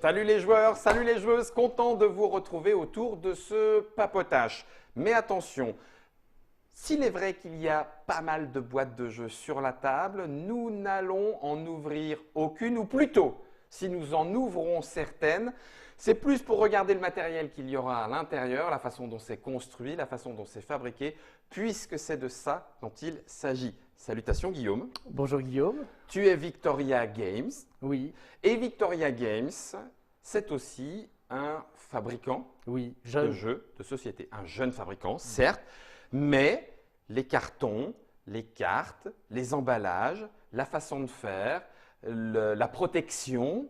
Salut les joueurs, salut les joueuses, content de vous retrouver autour de ce papotage. Mais attention, s'il est vrai qu'il y a pas mal de boîtes de jeux sur la table, nous n'allons en ouvrir aucune, ou plutôt, si nous en ouvrons certaines, c'est plus pour regarder le matériel qu'il y aura à l'intérieur, la façon dont c'est construit, la façon dont c'est fabriqué, puisque c'est de ça dont il s'agit. Salutations Guillaume. Bonjour Guillaume. Tu es Victoria Games. Oui. Et Victoria Games, c'est aussi un fabricant de jeux de société. Un jeune fabricant, certes, mais les cartons, les cartes, les emballages, la façon de faire, la protection,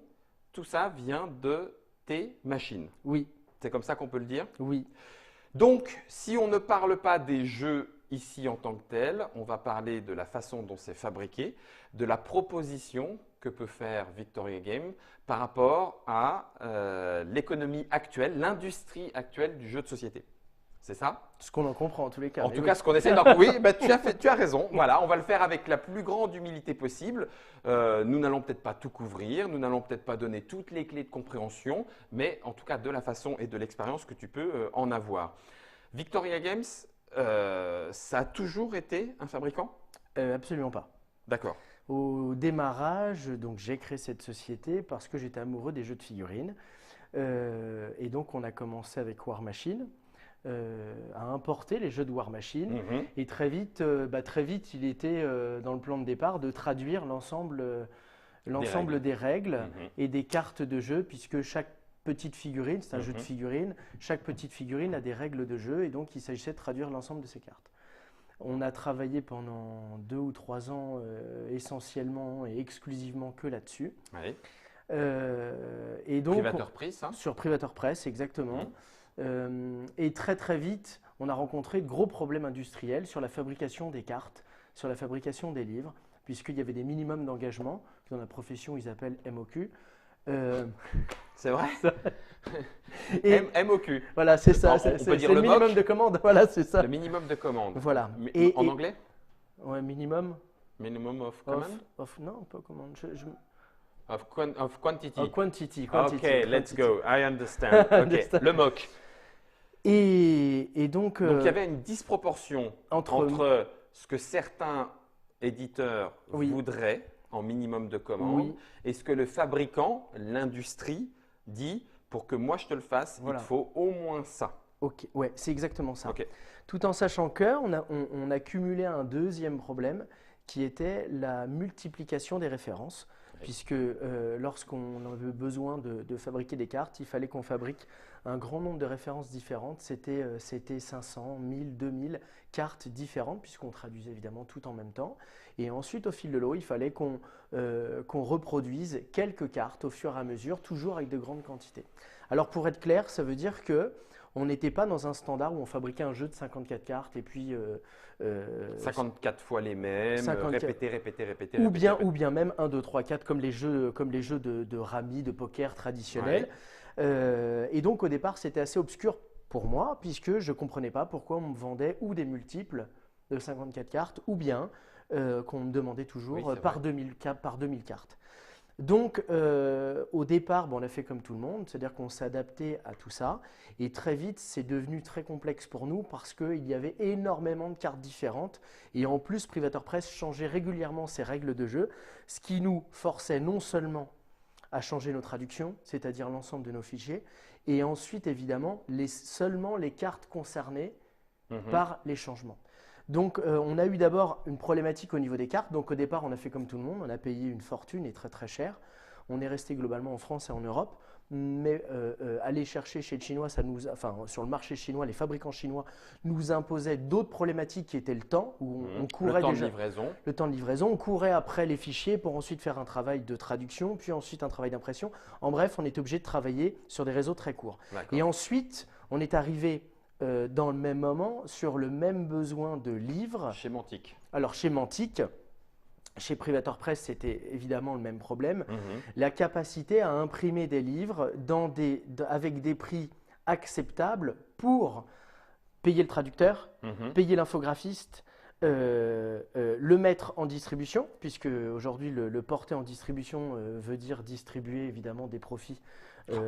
tout ça vient de tes machines. Oui. C'est comme ça qu'on peut le dire? Oui. Donc, si on ne parle pas des jeux ici en tant que tels, on va parler de la façon dont c'est fabriqué, de la proposition que peut faire Victoria Game par rapport à l'économie actuelle, l'industrie actuelle du jeu de société. C'est ça? Ce qu'on en comprend en tous les cas. En tout cas, ce qu'on essaie d'en... Oui, bah, tu as raison. Voilà, on va le faire avec la plus grande humilité possible. Nous n'allons peut-être pas tout couvrir, nous n'allons peut-être pas donner toutes les clés de compréhension, mais en tout cas de la façon et de l'expérience que tu peux en avoir. Victoria Games, ça a toujours été un fabricant? Absolument pas. D'accord. Au démarrage, donc j'ai créé cette société parce que j'étais amoureux des jeux de figurines. Et donc on a commencé avec War Machine. À importer les jeux de War Machine et très vite, il était dans le plan de départ de traduire l'ensemble des règles et des cartes de jeu, puisque chaque petite figurine, c'est un jeu de figurines, chaque petite figurine a des règles de jeu et donc il s'agissait de traduire l'ensemble de ces cartes. On a travaillé pendant 2 ou 3 ans essentiellement et exclusivement que là-dessus. Oui. Et donc, Privateur Press, hein? Sur Privateur Press, exactement. Et très très vite, on a rencontré de gros problèmes industriels sur la fabrication des cartes, sur la fabrication des livres, puisqu'il y avait des minimums d'engagement, que dans la profession ils appellent MOQ. C'est vrai? Et MOQ. Voilà, c'est ça. On C'est peut dire le le minimum MOQ? de commande. Voilà, c'est ça. Le minimum de commande. Voilà. En anglais? Ouais, minimum. Minimum of command? Non, pas commande. Of quantity. Quantity. Ok, let's go. I understand. Ok, le MOQ. Et donc il y avait une disproportion entre ce que certains éditeurs voudraient en minimum de commande et ce que le fabricant, l'industrie, dit pour que moi je te le fasse, il te faut au moins ça. Ok, ouais, c'est exactement ça. Okay. Tout en sachant qu'on a cumulé un deuxième problème qui était la multiplication des références. Puisque lorsqu'on avait besoin de fabriquer des cartes, il fallait qu'on fabrique un grand nombre de références différentes. C'était 500, 1000, 2000 cartes différentes, puisqu'on traduisait évidemment tout en même temps. Et ensuite, au fil de l'eau, il fallait qu'on reproduise quelques cartes au fur et à mesure, toujours avec de grandes quantités. Alors pour être clair, ça veut dire qu'on n'était pas dans un standard où on fabriquait un jeu de 54 cartes et puis… 54 fois les mêmes, 54. répéter. Ou bien même 1, 2, 3, 4 comme les jeux de rami, de poker traditionnels. Ouais. Et donc au départ, c'était assez obscur pour moi puisque je ne comprenais pas pourquoi on me vendait ou des multiples de 54 cartes ou bien qu'on me demandait toujours par 2000 cartes. Donc, au départ, on a fait comme tout le monde, c'est-à-dire qu'on s'est adapté à tout ça. Et très vite, c'est devenu très complexe pour nous parce qu'il y avait énormément de cartes différentes. Et en plus, Privateur Press changeait régulièrement ses règles de jeu, ce qui nous forçait non seulement à changer nos traductions, c'est-à-dire l'ensemble de nos fichiers, et ensuite, évidemment, seulement les cartes concernées par les changements. Donc, on a eu d'abord une problématique au niveau des cartes. Donc, au départ, on a fait comme tout le monde. On a payé une fortune et très, très cher. On est resté globalement en France et en Europe. Mais aller chercher chez le Chinois, sur le marché chinois, les fabricants chinois nous imposaient d'autres problématiques qui étaient le temps. Où on courait le temps de livraison. On courait après les fichiers pour ensuite faire un travail de traduction, puis ensuite un travail d'impression. En bref, on était obligé de travailler sur des réseaux très courts. Et ensuite, on est arrivé… dans le même moment, sur le même besoin de livres. Chez Mantic. Alors, chez Mantic, chez Privateur Press, c'était évidemment le même problème. La capacité à imprimer des livres avec des prix acceptables pour payer le traducteur, payer l'infographiste, le mettre en distribution, puisque aujourd'hui le porter en distribution veut dire distribuer évidemment des profits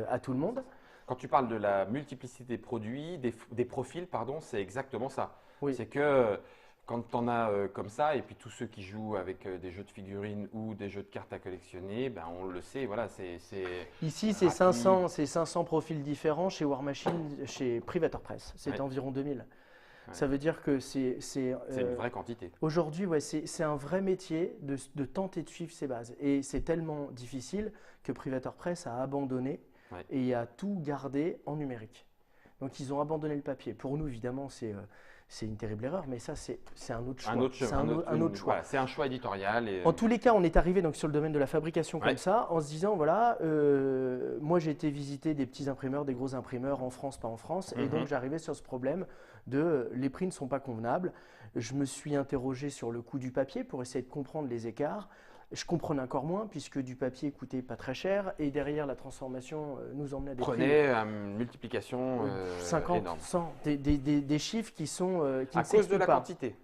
à tout le monde. Quand tu parles de la multiplicité des produits, des profils, pardon, c'est exactement ça. Oui. C'est que quand tu en as comme ça, et puis tous ceux qui jouent avec des jeux de figurines ou des jeux de cartes à collectionner, ben on le sait, voilà, c'est Ici, c'est rapide. 500 profils différents chez War Machine, chez Privateur Press. C'était Ouais. environ 2000. Ouais. Ça veut dire que C'est une vraie quantité. aujourd'hui, ouais, c'est un vrai métier de tenter de suivre ses bases. Et c'est tellement difficile que Privateur Press a abandonné Ouais. et a tout gardé en numérique. Donc ils ont abandonné le papier. Pour nous, évidemment, c'est une terrible erreur, mais ça, c'est un autre choix. Un autre, C'est un autre, un autre choix. voilà, c'est un choix éditorial. Et, En tous les cas, on est arrivé donc sur le domaine de la fabrication Ouais. comme ça, en se disant voilà, moi j'ai été visiter des petits imprimeurs, des gros imprimeurs en France, pas en France, et donc j'arrivais sur ce problème de les prix ne sont pas convenables. Je me suis interrogé sur le coût du papier pour essayer de comprendre les écarts. Je comprenais encore moins puisque du papier coûtait pas très cher et derrière la transformation nous emmenait à des prix prenez une multiplication 50, énorme. 100, des chiffres qui sont qui À ne cause de s'expliquent la pas. quantité.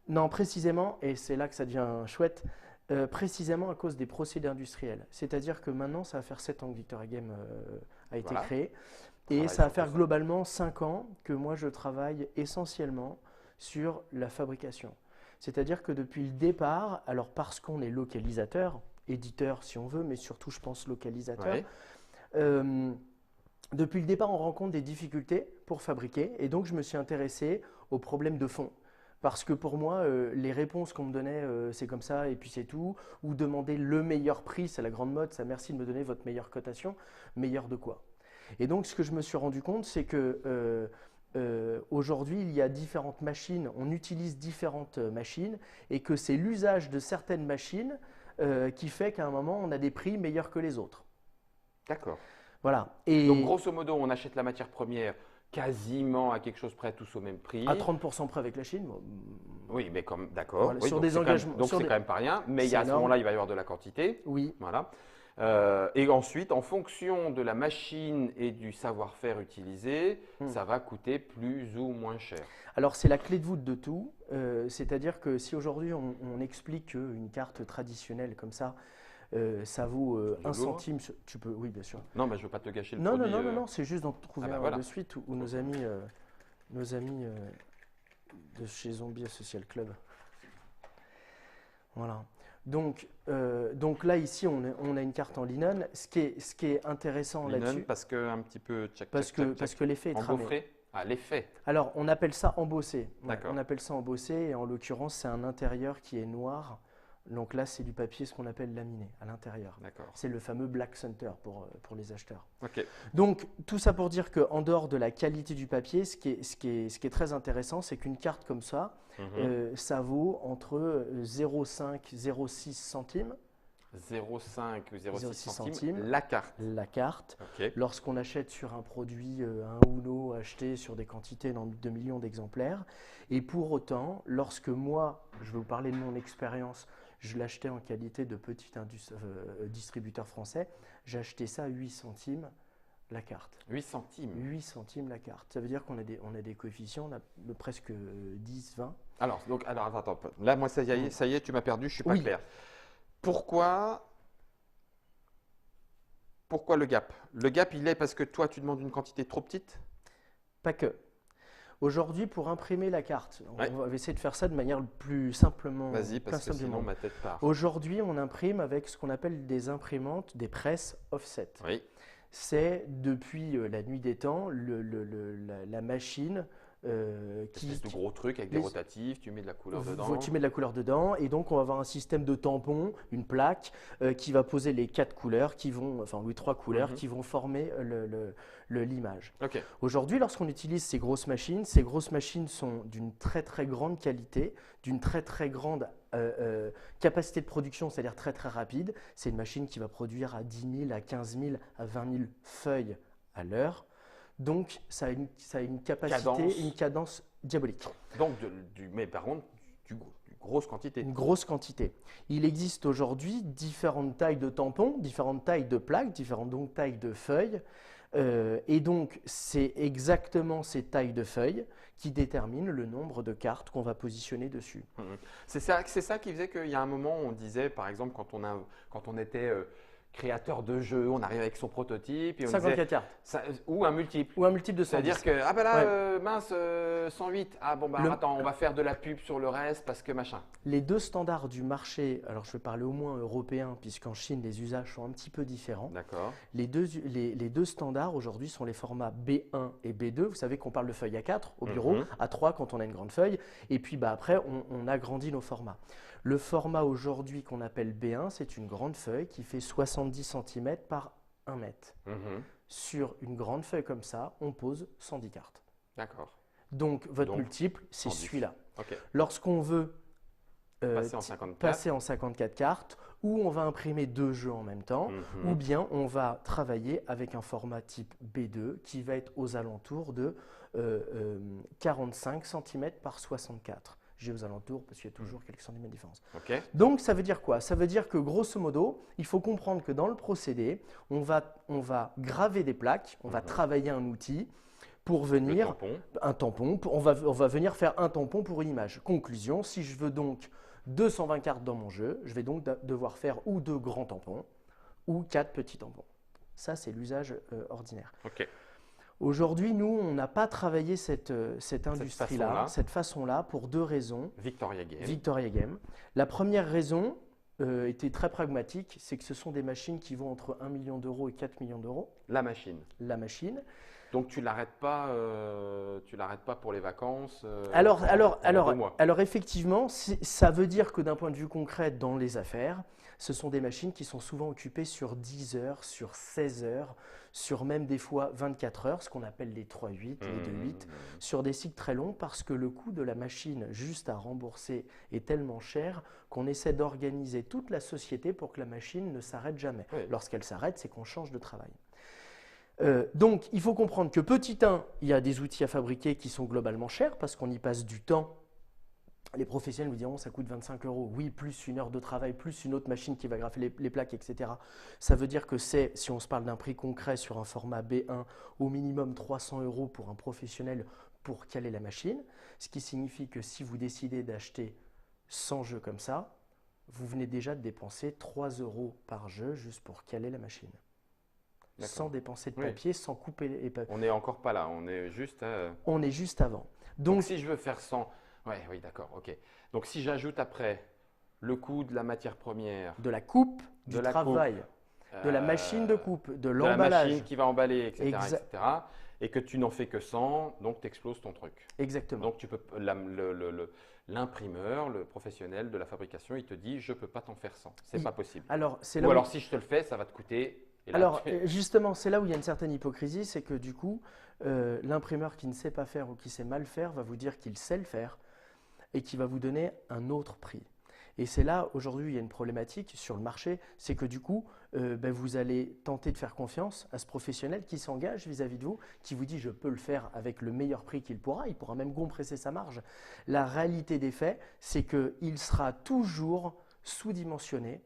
Non, précisément, et c'est là que ça devient chouette, précisément à cause des procédés industriels. C'est-à-dire que maintenant, ça va faire 7 ans que Victoria Game a été Voilà. créé, et Travaille ça va sur faire tout ça. globalement 5 ans que moi je travaille essentiellement sur la fabrication. C'est-à-dire que depuis le départ, alors parce qu'on est localisateur, éditeur si on veut, mais surtout je pense localisateur, Ouais. euh, depuis le départ, on rencontre des difficultés pour fabriquer et donc je me suis intéressé aux problèmes de fond. Parce que pour moi, les réponses qu'on me donnait, c'est comme ça et puis c'est tout, ou demander le meilleur prix, c'est la grande mode, ça merci de me donner votre meilleure cotation, meilleur de quoi? Et donc ce que je me suis rendu compte, c'est que aujourd'hui, il y a différentes machines, on utilise différentes machines et que c'est l'usage de certaines machines qui fait qu'à un moment, on a des prix meilleurs que les autres. D'accord. Voilà. Donc, Et grosso modo, on achète la matière première quasiment à quelque chose près, tous au même prix. à 30% près avec la Chine, bon, Oui, mais comme d'accord. voilà, Oui, sur donc des c'est quand même- engagements. donc sur c'est des- quand même pas rien. Mais C'est à ce énorme. moment-là, il va y avoir de la quantité. Oui. Voilà. Et ensuite, en fonction de la machine et du savoir-faire utilisé, ça va coûter plus ou moins cher. Alors c'est la clé de voûte de tout, c'est-à-dire que si aujourd'hui on explique qu'une carte traditionnelle comme ça, ça vaut Je 1 l'ouvre. centime, tu peux, oui bien sûr. Non, mais je veux pas te gâcher le Non, non, produit. non, non, non, c'est juste d'en trouver bah un voilà. de suite où nos amis de chez Zombie Social Club. Voilà. Donc là, ici, on a une carte en linen. Ce qui est intéressant Linen, là-dessus, parce que un petit peu tchac, parce tchac, que, tchac, parce tchac. que l'effet est tramé. Engauffré. Ah, l'effet. Alors, on appelle ça embossé. Ouais, D'accord. on appelle ça embossé et en l'occurrence, c'est un intérieur qui est noir. Donc là, c'est du papier, ce qu'on appelle laminé à l'intérieur. D'accord. C'est le fameux Black Center pour les acheteurs. Ok. Donc, tout ça pour dire qu'en dehors de la qualité du papier, ce qui est très intéressant, c'est qu'une carte comme ça, ça vaut entre 0,5 et 0,6 centimes 0,5 ou 0,6 0,6 centimes. centimes. La carte. la carte. Ok. Lorsqu'on achète sur un produit, un Uno acheté sur des quantités de millions d'exemplaires. Et pour autant, lorsque moi, je vais vous parler de mon expérience, je l'achetais en qualité de petit distributeur français, j'ai acheté ça à 8 centimes la carte. 8 centimes. 8 centimes la carte. Ça veut dire qu'on a des coefficients, on a de presque 10, 20. Alors, attends. Là, moi, ça y est, tu m'as perdu, je suis pas Oui. clair. Pourquoi le gap? Le gap, il est parce que toi, tu demandes une quantité trop petite? Pas que. Aujourd'hui, pour imprimer la carte, Ouais. on va essayer de faire ça de manière le plus simplement. Vas-y, plus parce que simple du sinon, monde. ma tête part. Aujourd'hui, on imprime avec ce qu'on appelle des imprimantes, des presses offset. Oui. C'est depuis la nuit des temps la machine Espèce de gros truc avec des les- rotatifs, tu mets de la couleur dedans. Tu mets de la couleur dedans et donc on va avoir un système de tampons, une plaque qui va poser les 4 couleurs les 3 couleurs qui vont former l'image. Ok. Aujourd'hui, lorsqu'on utilise ces grosses machines sont d'une très très grande qualité, d'une très très grande capacité de production, c'est-à-dire très très rapide. C'est une machine qui va produire à 10 000, à 15 000, à 20 000 feuilles à l'heure. Donc, ça a une capacité, une cadence diabolique. Donc, mais par contre, du grosse quantité. Une grosse quantité. Il existe aujourd'hui différentes tailles de tampons, différentes tailles de plaques, différentes donc tailles de feuilles. Et donc, c'est exactement ces tailles de feuilles qui déterminent le nombre de cartes qu'on va positionner dessus. C'est ça qui faisait qu'il y a un moment, on disait, par exemple, quand on était créateur de jeux, on arrive avec son prototype et on 54 disait, cartes. ou un multiple. Ou un multiple de 110. C'est-à-dire que, ah ben là, Ouais. mince, 108. Ah bon, bah attends, on va faire de la pub sur le reste parce que machin. Les deux standards du marché, alors je vais parler au moins européen, puisqu'en Chine, les usages sont un petit peu différents. D'accord. Les deux standards aujourd'hui sont les formats B1 et B2. Vous savez qu'on parle de feuille A4 au bureau, A3 quand on a une grande feuille, et puis bah, après, on agrandit nos formats. Le format aujourd'hui qu'on appelle B1, c'est une grande feuille qui fait 70 cm par 1 mètre. Sur une grande feuille comme ça, on pose 110 cartes. D'accord. Donc, votre multiple, c'est 110. celui-là. Ok. Lorsqu'on veut Passer en 54. passer en 54 cartes, ou on va imprimer deux jeux en même temps, ou bien on va travailler avec un format type B2 qui va être aux alentours de 45 cm par 64. J'ai aux alentours parce qu'il y a toujours quelques centimètres de différence. Ok. Donc ça veut dire quoi? Ça veut dire que grosso modo, il faut comprendre que dans le procédé, on va graver des plaques, on va travailler un outil pour venir… Le tampon. Un tampon. On va venir faire un tampon pour une image. Conclusion, si je veux donc 220 cartes dans mon jeu, je vais donc devoir faire ou 2 grands tampons ou 4 petits tampons. Ça, c'est l'usage ordinaire. Ok. Aujourd'hui, nous, on n'a pas travaillé cette industrie-là, cette façon-là, pour 2 raisons. Victoria Game. Victoria Game. La première raison était très pragmatique, c'est que ce sont des machines qui vont entre 1 million d'euros et 4 millions d'euros. La machine. La machine. Donc tu l'arrêtes pas pour les vacances. Alors effectivement, ça veut dire que d'un point de vue concret dans les affaires, ce sont des machines qui sont souvent occupées sur 10 heures, sur 16 heures, sur même des fois 24 heures, ce qu'on appelle les 3-8, les 2-8, sur des cycles très longs parce que le coût de la machine juste à rembourser est tellement cher qu'on essaie d'organiser toute la société pour que la machine ne s'arrête jamais. Oui. Lorsqu'elle s'arrête, c'est qu'on change de travail. Donc, il faut comprendre que petit 1, il y a des outils à fabriquer qui sont globalement chers parce qu'on y passe du temps. Les professionnels vous diront ça coûte 25 euros. Oui, plus une heure de travail, plus une autre machine qui va graffer les plaques, etc. Ça veut dire que c'est, si on se parle d'un prix concret sur un format B1, au minimum 300 euros pour un professionnel pour caler la machine. Ce qui signifie que si vous décidez d'acheter 100 jeux comme ça, vous venez déjà de dépenser 3 euros par jeu juste pour caler la machine. Sans dépenser de papier, sans couper les papiers. On n'est encore pas là, on est juste… On est juste avant. Donc si je veux faire 100… Oui, d'accord, ok. Donc si j'ajoute après le coût de la matière première… De la coupe, du travail, de la machine de coupe, de l'emballage. De la machine qui va emballer, etc. Et que tu n'en fais que 100, donc tu exploses ton truc. Exactement. Donc tu peux… L'imprimeur, le professionnel de la fabrication, il te dit je ne peux pas t'en faire 100, c'est pas possible. Alors si je te le fais, ça va te coûter… Alors justement, c'est là où il y a une certaine hypocrisie, c'est que du coup, l'imprimeur qui ne sait pas faire ou qui sait mal faire va vous dire qu'il sait le faire et qui va vous donner un autre prix. Et c'est là, aujourd'hui, il y a une problématique sur le marché, c'est que du coup, vous allez tenter de faire confiance à ce professionnel qui s'engage vis-à-vis de vous, qui vous dit je peux le faire avec le meilleur prix qu'il pourra, il pourra même compresser sa marge. La réalité des faits, c'est qu'il sera toujours sous-dimensionné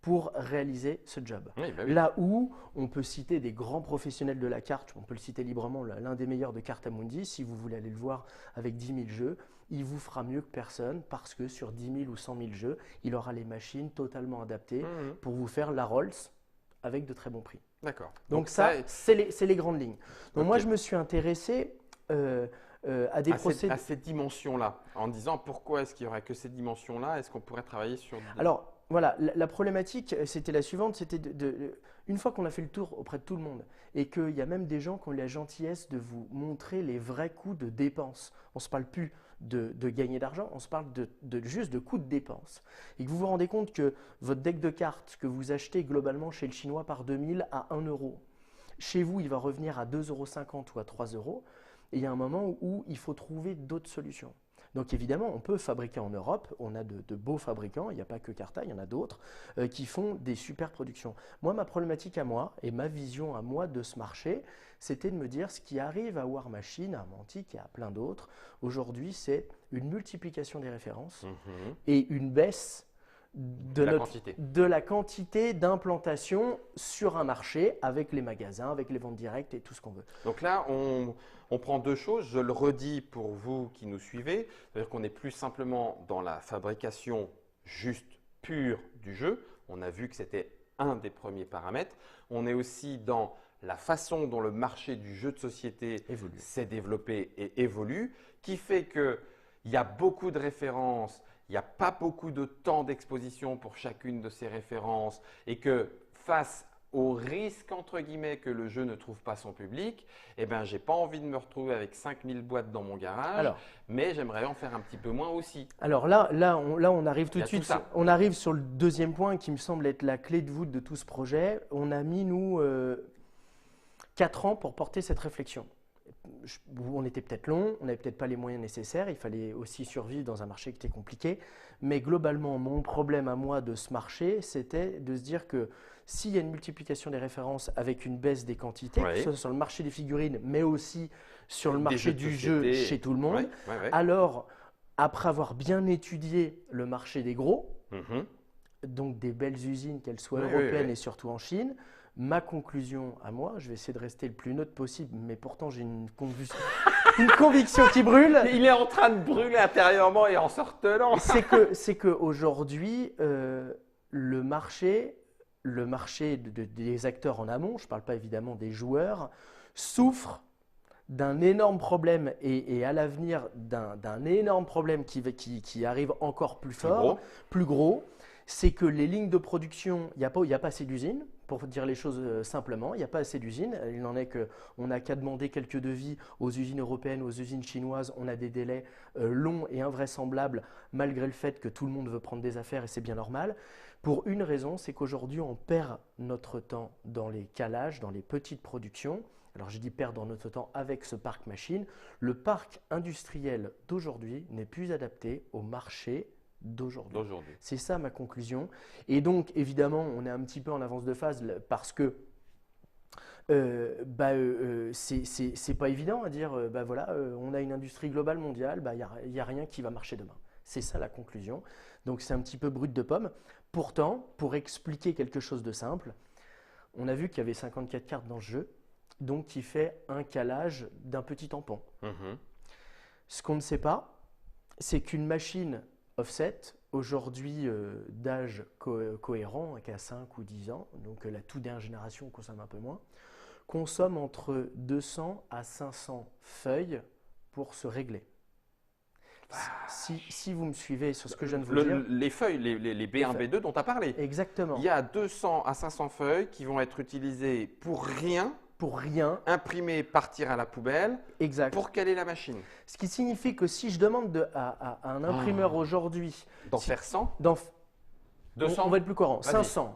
pour réaliser ce job. Oui. Là où on peut citer des grands professionnels de la carte, on peut le citer librement, l'un des meilleurs de Cartamundi, si vous voulez aller le voir avec 10 000 jeux, il vous fera mieux que personne parce que sur 10 000 ou 100 000 jeux, il aura les machines totalement adaptées pour vous faire la Rolls avec de très bons prix. D'accord. Donc ça, c'est les grandes lignes. Donc moi, je me suis intéressé à des procédés… À cette dimension-là, en disant pourquoi est-ce qu'il n'y aurait que cette dimension-là, est-ce qu'on pourrait travailler sur… Alors, voilà, la problématique, c'était la suivante, c'était une fois qu'on a fait le tour auprès de tout le monde et qu'il y a même des gens qui ont eu la gentillesse de vous montrer les vrais coûts de dépenses. On ne se parle plus de gagner d'argent, on se parle juste de coûts de dépenses. Et que vous vous rendez compte que votre deck de cartes que vous achetez globalement chez le Chinois par 2000 à 1 euro, chez vous, il va revenir à 2,50 € ou à 3 €. Et il y a un moment où il faut trouver d'autres solutions. Donc évidemment, on peut fabriquer en Europe, on a de beaux fabricants, il n'y a pas que Carta, il y en a d'autres qui font des super productions. Moi, ma problématique à moi et ma vision à moi de ce marché, c'était de me dire ce qui arrive à War Machine, à Mantic et à plein d'autres, aujourd'hui, c'est une multiplication des références et une baisse de la quantité d'implantation sur un marché avec les magasins, avec les ventes directes et tout ce qu'on veut. Donc là, on prend deux choses. Je le redis pour vous qui nous suivez, c'est-à-dire qu'on n'est plus simplement dans la fabrication juste pure du jeu. On a vu que c'était un des premiers paramètres. On est aussi dans la façon dont le marché du jeu de société s'est développé et évolue, qui fait qu'il y a beaucoup de références, il n'y a pas beaucoup de temps d'exposition pour chacune de ces références et que face au risque, entre guillemets, que le jeu ne trouve pas son public, eh ben, je n'ai pas envie de me retrouver avec 5000 boîtes dans mon garage, mais j'aimerais en faire un petit peu moins aussi. Alors on arrive tout de suite, on arrive sur le deuxième point qui me semble être la clé de voûte de tout ce projet. On a mis, nous, 4 ans pour porter cette réflexion. On était peut-être long, on n'avait peut-être pas les moyens nécessaires, il fallait aussi survivre dans un marché qui était compliqué. Mais globalement, mon problème à moi de ce marché, c'était de se dire que s'il y a une multiplication des références avec une baisse des quantités, que ce soit sur le marché des figurines, mais aussi sur le marché du jeu chez tout le monde, alors après avoir bien étudié le marché des gros, donc des belles usines, qu'elles soient européennes et surtout en Chine, ma conclusion à moi, je vais essayer de rester le plus neutre possible, mais pourtant j'ai une conviction qui brûle. Il est en train de brûler intérieurement et en sortant. C'est qu'aujourd'hui, le marché des acteurs en amont, je ne parle pas évidemment des joueurs, souffre d'un énorme problème et à l'avenir d'un énorme problème qui arrive encore plus fort, plus gros. C'est que les lignes de production, il n'y a pas assez d'usines. Pour dire les choses simplement, il n'y a pas assez d'usines. Il n'en est qu'on n'a qu'à demander quelques devis aux usines européennes, aux usines chinoises. On a des délais longs et invraisemblables malgré le fait que tout le monde veut prendre des affaires et c'est bien normal. Pour une raison, c'est qu'aujourd'hui, on perd notre temps dans les calages, dans les petites productions. Alors j'ai dit perdre notre temps avec ce parc machine. Le parc industriel d'aujourd'hui n'est plus adapté au marché d'aujourd'hui. C'est ça ma conclusion. Et donc, évidemment, on est un petit peu en avance de phase parce que c'est pas évident à dire, on a une industrie globale mondiale, il n'y a rien qui va marcher demain. C'est ça la conclusion. Donc, c'est un petit peu brut de pomme. Pourtant, pour expliquer quelque chose de simple, on a vu qu'il y avait 54 cartes dans le jeu, donc qui fait un calage d'un petit tampon. Ce qu'on ne sait pas, c'est qu'une machine offset, aujourd'hui d'âge cohérent, qui a 5 ou 10 ans, donc la toute dernière génération consomme un peu moins, consomme entre 200 à 500 feuilles pour se régler. Si vous me suivez sur ce que je viens de vous dire… Les feuilles, les B1, B2 dont tu as parlé. Exactement. Il y a 200 à 500 feuilles qui vont être utilisées pour rien. Imprimer, partir à la poubelle. Exact. Pour caler la machine. Ce qui signifie que si je demande à un imprimeur aujourd'hui… D'en faire 100 200 on va être plus courant. 500.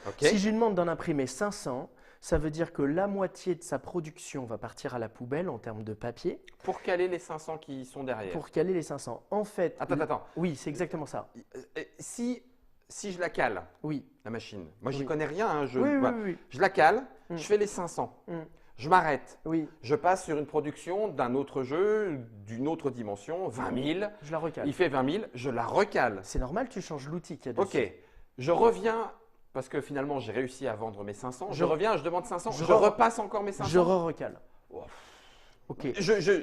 Okay. Si je lui demande d'en imprimer 500, ça veut dire que la moitié de sa production va partir à la poubelle en termes de papier. Pour caler les 500 qui sont derrière. Pour caler les 500. En fait… Attends. Oui, c'est exactement ça. Si je la cale, la machine, moi j'y connais rien, hein, je la cale, je fais les 500, je m'arrête, je passe sur une production d'un autre jeu, d'une autre dimension, 20 000, je la recale. Il fait 20 000, je la recale. C'est normal, tu changes l'outil qu'il y a dessus. Ok, je reviens, parce que finalement j'ai réussi à vendre mes 500, je reviens, je demande 500, je repasse encore mes 500. Je recale. Ok.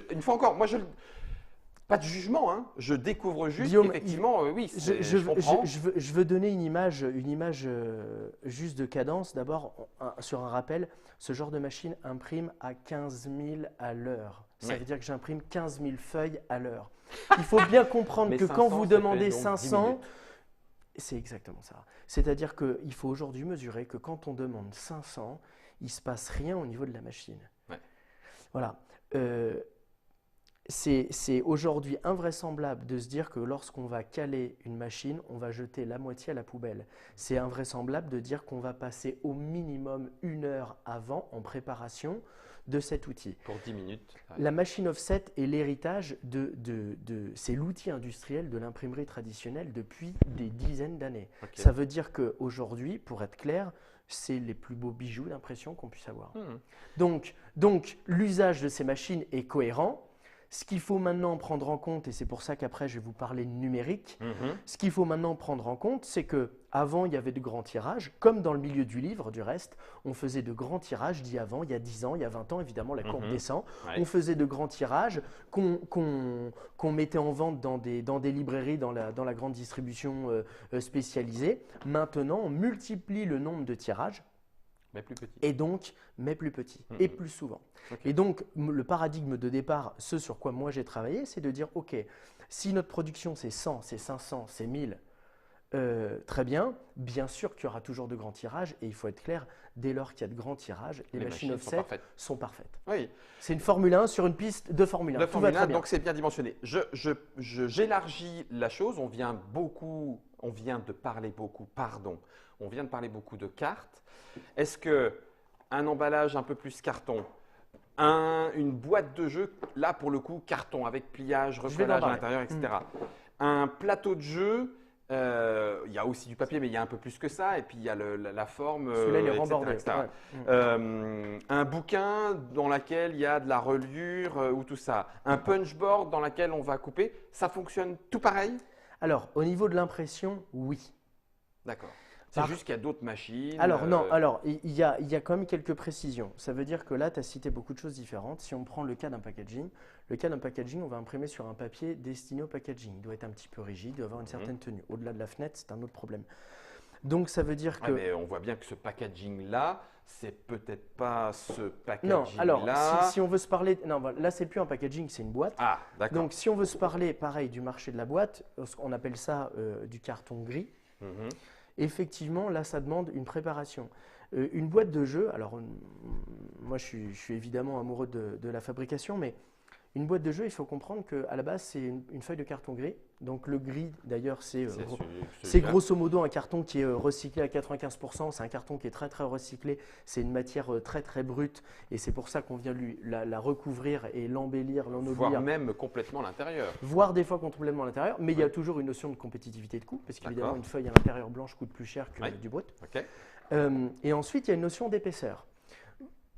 Une fois encore, moi pas de jugement, hein. Je découvre juste Guillaume, effectivement, je comprends. Je veux donner une image juste de cadence. D'abord, sur un rappel, ce genre de machine imprime à 15 000 à l'heure. Ça veut dire que j'imprime 15 000 feuilles à l'heure. Il faut bien comprendre que 500, quand vous demandez 500, c'est exactement ça. C'est-à-dire qu'il faut aujourd'hui mesurer que quand on demande 500, il ne se passe rien au niveau de la machine. Voilà. C'est aujourd'hui invraisemblable de se dire que lorsqu'on va caler une machine, on va jeter la moitié à la poubelle. C'est invraisemblable de dire qu'on va passer au minimum 1 heure avant en préparation de cet outil. Pour 10 minutes. La machine offset est l'héritage c'est l'outil industriel de l'imprimerie traditionnelle depuis des dizaines d'années. Ça veut dire qu'aujourd'hui, pour être clair, c'est les plus beaux bijoux d'impression qu'on puisse avoir. Donc l'usage de ces machines est cohérent. Ce qu'il faut maintenant prendre en compte, et c'est pour ça qu'après je vais vous parler de numérique, Mhm. ce qu'il faut maintenant prendre en compte, c'est que avant il y avait de grands tirages, comme dans le milieu du livre du reste, on faisait de grands tirages, dit avant, il y a 10 ans, il y a 20 ans, évidemment la courbe Mhm. descend, Ouais. on faisait de grands tirages qu'on mettait en vente dans des librairies, dans la grande distribution spécialisée. Maintenant, on multiplie le nombre de tirages, Mais plus petit. et donc, mais plus petit, Mhm. et plus souvent. Ok. Et donc, le paradigme de départ, ce sur quoi moi j'ai travaillé, c'est de dire, OK, si notre production c'est 100, c'est 500, c'est 1000, très bien sûr qu'il y aura toujours de grands tirages, et il faut être clair, dès lors qu'il y a de grands tirages, les machines sont offset parfaites. sont parfaites. Oui. C'est une Formule 1 sur une piste de Formule 1, De tout Formule va 1, très bien. donc c'est bien dimensionné. J'élargis la chose. On vient de parler beaucoup de cartes. Est-ce que un emballage un peu plus carton, une boîte de jeu, là pour le coup carton avec pliage, vais recollage à t'en l'intérieur, etc. Un plateau de jeu, il y a aussi du papier, mais il y a un peu plus que ça. Et puis il y a la forme, Celui-là, il est etc., rembordé. etc. Ouais. Un bouquin dans lequel il y a de la reliure ou tout ça. Un punchboard dans lequel on va couper. Ça fonctionne tout pareil? Alors, au niveau de l'impression, oui. D'accord. C'est Par- juste qu'il y a d'autres machines. Alors non, alors il y a quand même quelques précisions. Ça veut dire que là, tu as cité beaucoup de choses différentes. Si on prend le cas d'un packaging, on va imprimer sur un papier destiné au packaging. Il doit être un petit peu rigide, il doit avoir une certaine tenue. Au-delà de la fenêtre, c'est un autre problème. Donc ça veut dire que… Ouais, mais on voit bien que ce packaging-là, c'est peut-être pas ce Non, packaging-là. alors si on veut se parler… Non, voilà, là, c'est plus un packaging, c'est une boîte. Ah, d'accord. Donc si on veut se parler, pareil, du marché de la boîte, on appelle ça du carton gris. Mhm. Effectivement, là, ça demande une préparation. Une boîte de jeu, alors moi je suis évidemment amoureux de la fabrication, mais une boîte de jeu, il faut comprendre qu'à la base, c'est une feuille de carton gris. Donc le gris, d'ailleurs, c'est celui-là. grosso modo un carton qui est recyclé à 95%. C'est un carton qui est très très recyclé. C'est une matière très très brute et c'est pour ça qu'on vient la recouvrir et l'embellir, l'ennoblir. Voire même complètement l'intérieur. Voire des fois complètement à l'intérieur, mais il y a toujours une notion de compétitivité de coût, parce qu'évidemment, D'accord. une feuille à l'intérieur blanche coûte plus cher que Oui. du brut. Ok. Et ensuite, il y a une notion d'épaisseur.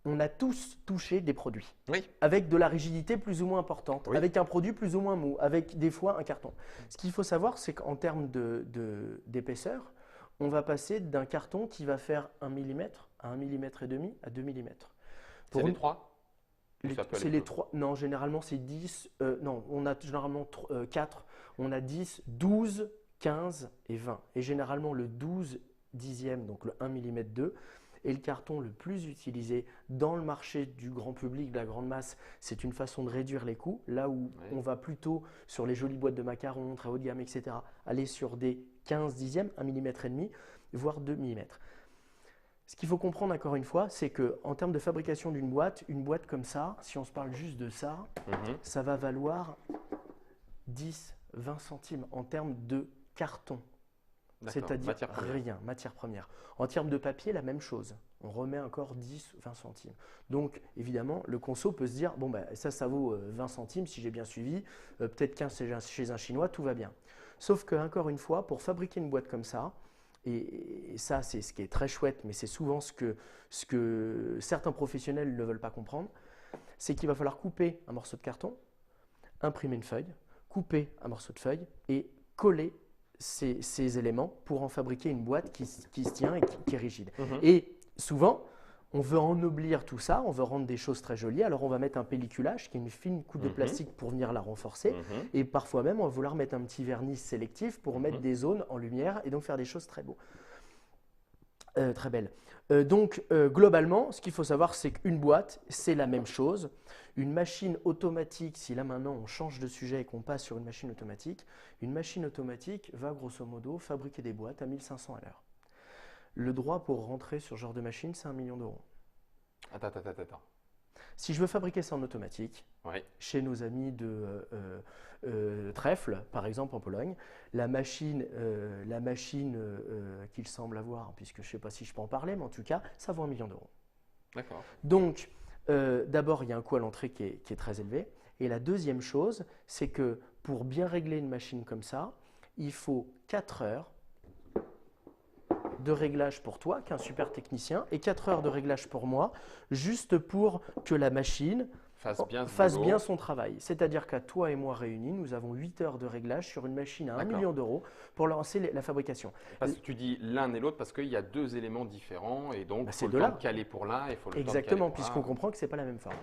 On a tous touché des produits Oui. avec de la rigidité plus ou moins importante, Oui. avec un produit plus ou moins mou, avec des fois un carton. Ce qu'il faut savoir, c'est qu'en termes d'épaisseur, on va passer d'un carton qui va faire 1 mm à 1 mm et demi à 2 mm. C'est les trois? C'est les trois. Non, généralement c'est 10. Non, on a généralement 4. On a 10, 12, 15 et 20. Et généralement le 12 dixième, donc le 1 mm 2, est le carton le plus utilisé dans le marché du grand public, de la grande masse. C'est une façon de réduire les coûts. Là où Oui. on va plutôt sur les jolies boîtes de macarons, très haut de gamme, etc., aller sur des 15 dixièmes, 1 mm et demi, voire 2 mm. Ce qu'il faut comprendre encore une fois, c'est qu'en termes de fabrication d'une boîte, une boîte comme ça, si on se parle juste de ça, Mhm. ça va valoir 10, 20 centimes en termes de carton. D'accord. C'est-à-dire Matière première. rien, matière première. En termes de papier, la même chose. On remet encore 10, 20 centimes. Donc, évidemment, le conso peut se dire, bon, ben, ça vaut 20 centimes si j'ai bien suivi, peut-être 15 chez un Chinois, tout va bien. Sauf que, encore une fois, pour fabriquer une boîte comme ça, et ça, c'est ce qui est très chouette, mais c'est souvent ce que certains professionnels ne veulent pas comprendre, c'est qu'il va falloir couper un morceau de carton, imprimer une feuille, couper un morceau de feuille et coller ces éléments pour en fabriquer une boîte qui se tient et qui est rigide. Mhm. Et souvent, on veut ennoblir tout ça, on veut rendre des choses très jolies, alors on va mettre un pelliculage qui est une fine couche de Mhm. plastique pour venir la renforcer. Mhm. Et parfois même, on va vouloir mettre un petit vernis sélectif pour mettre des zones en lumière et donc faire des choses très beaux. Très belles. Donc, globalement, ce qu'il faut savoir, c'est qu'une boîte, c'est la même chose. Une machine automatique, si là maintenant on change de sujet et qu'on passe sur une machine automatique va grosso modo fabriquer des boîtes à 1500 à l'heure. Le droit pour rentrer sur ce genre de machine, c'est 1 million d'euros. Attends. Si je veux fabriquer ça en automatique, Oui. chez nos amis de Trèfle, par exemple en Pologne, la machine qu'il semble avoir, puisque je ne sais pas si je peux en parler, mais en tout cas, ça vaut 1 million d'euros. D'accord. Donc, d'abord, il y a un coût à l'entrée qui est très élevé. Et la deuxième chose, c'est que pour bien régler une machine comme ça, il faut 4 heures de réglage pour toi, qui est un super technicien, et 4 heures de réglage pour moi, juste pour que la machine fasse bien son travail. C'est-à-dire qu'à toi et moi réunis, nous avons 8 heures de réglage sur une machine à 1 million d'euros pour lancer la fabrication. Parce que tu dis l'un et l'autre parce qu'il y a deux éléments différents et donc il faut le temps de caler pour l'un et il faut le temps de caler pour l'autre. Puisqu'on comprend que ce n'est pas la même forme.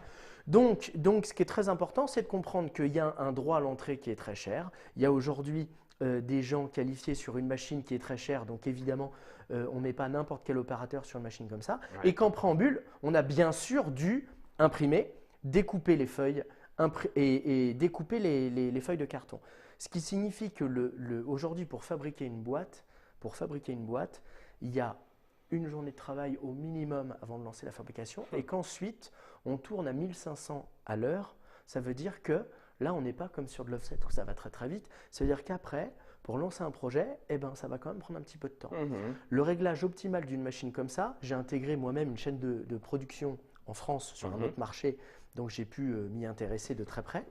Donc, ce qui est très important, c'est de comprendre qu'il y a un droit à l'entrée qui est très cher. Il y a aujourd'hui des gens qualifiés sur une machine qui est très chère, donc évidemment, on ne met pas n'importe quel opérateur sur une machine comme ça. Ouais. Et qu'en préambule, on a bien sûr dû imprimer, découper les feuilles et découper les feuilles de carton. Ce qui signifie que aujourd'hui, pour fabriquer une boîte, il y a une journée de travail au minimum avant de lancer la fabrication et qu'ensuite, on tourne à 1500 à l'heure. Ça veut dire que là, on n'est pas comme sur de l'offset où ça va très très vite. Ça veut dire qu'après, pour lancer un projet, ça va quand même prendre un petit peu de temps. Le réglage optimal d'une machine comme ça, j'ai intégré moi-même une chaîne de production en France sur un autre marché, donc j'ai pu m'y intéresser de très près.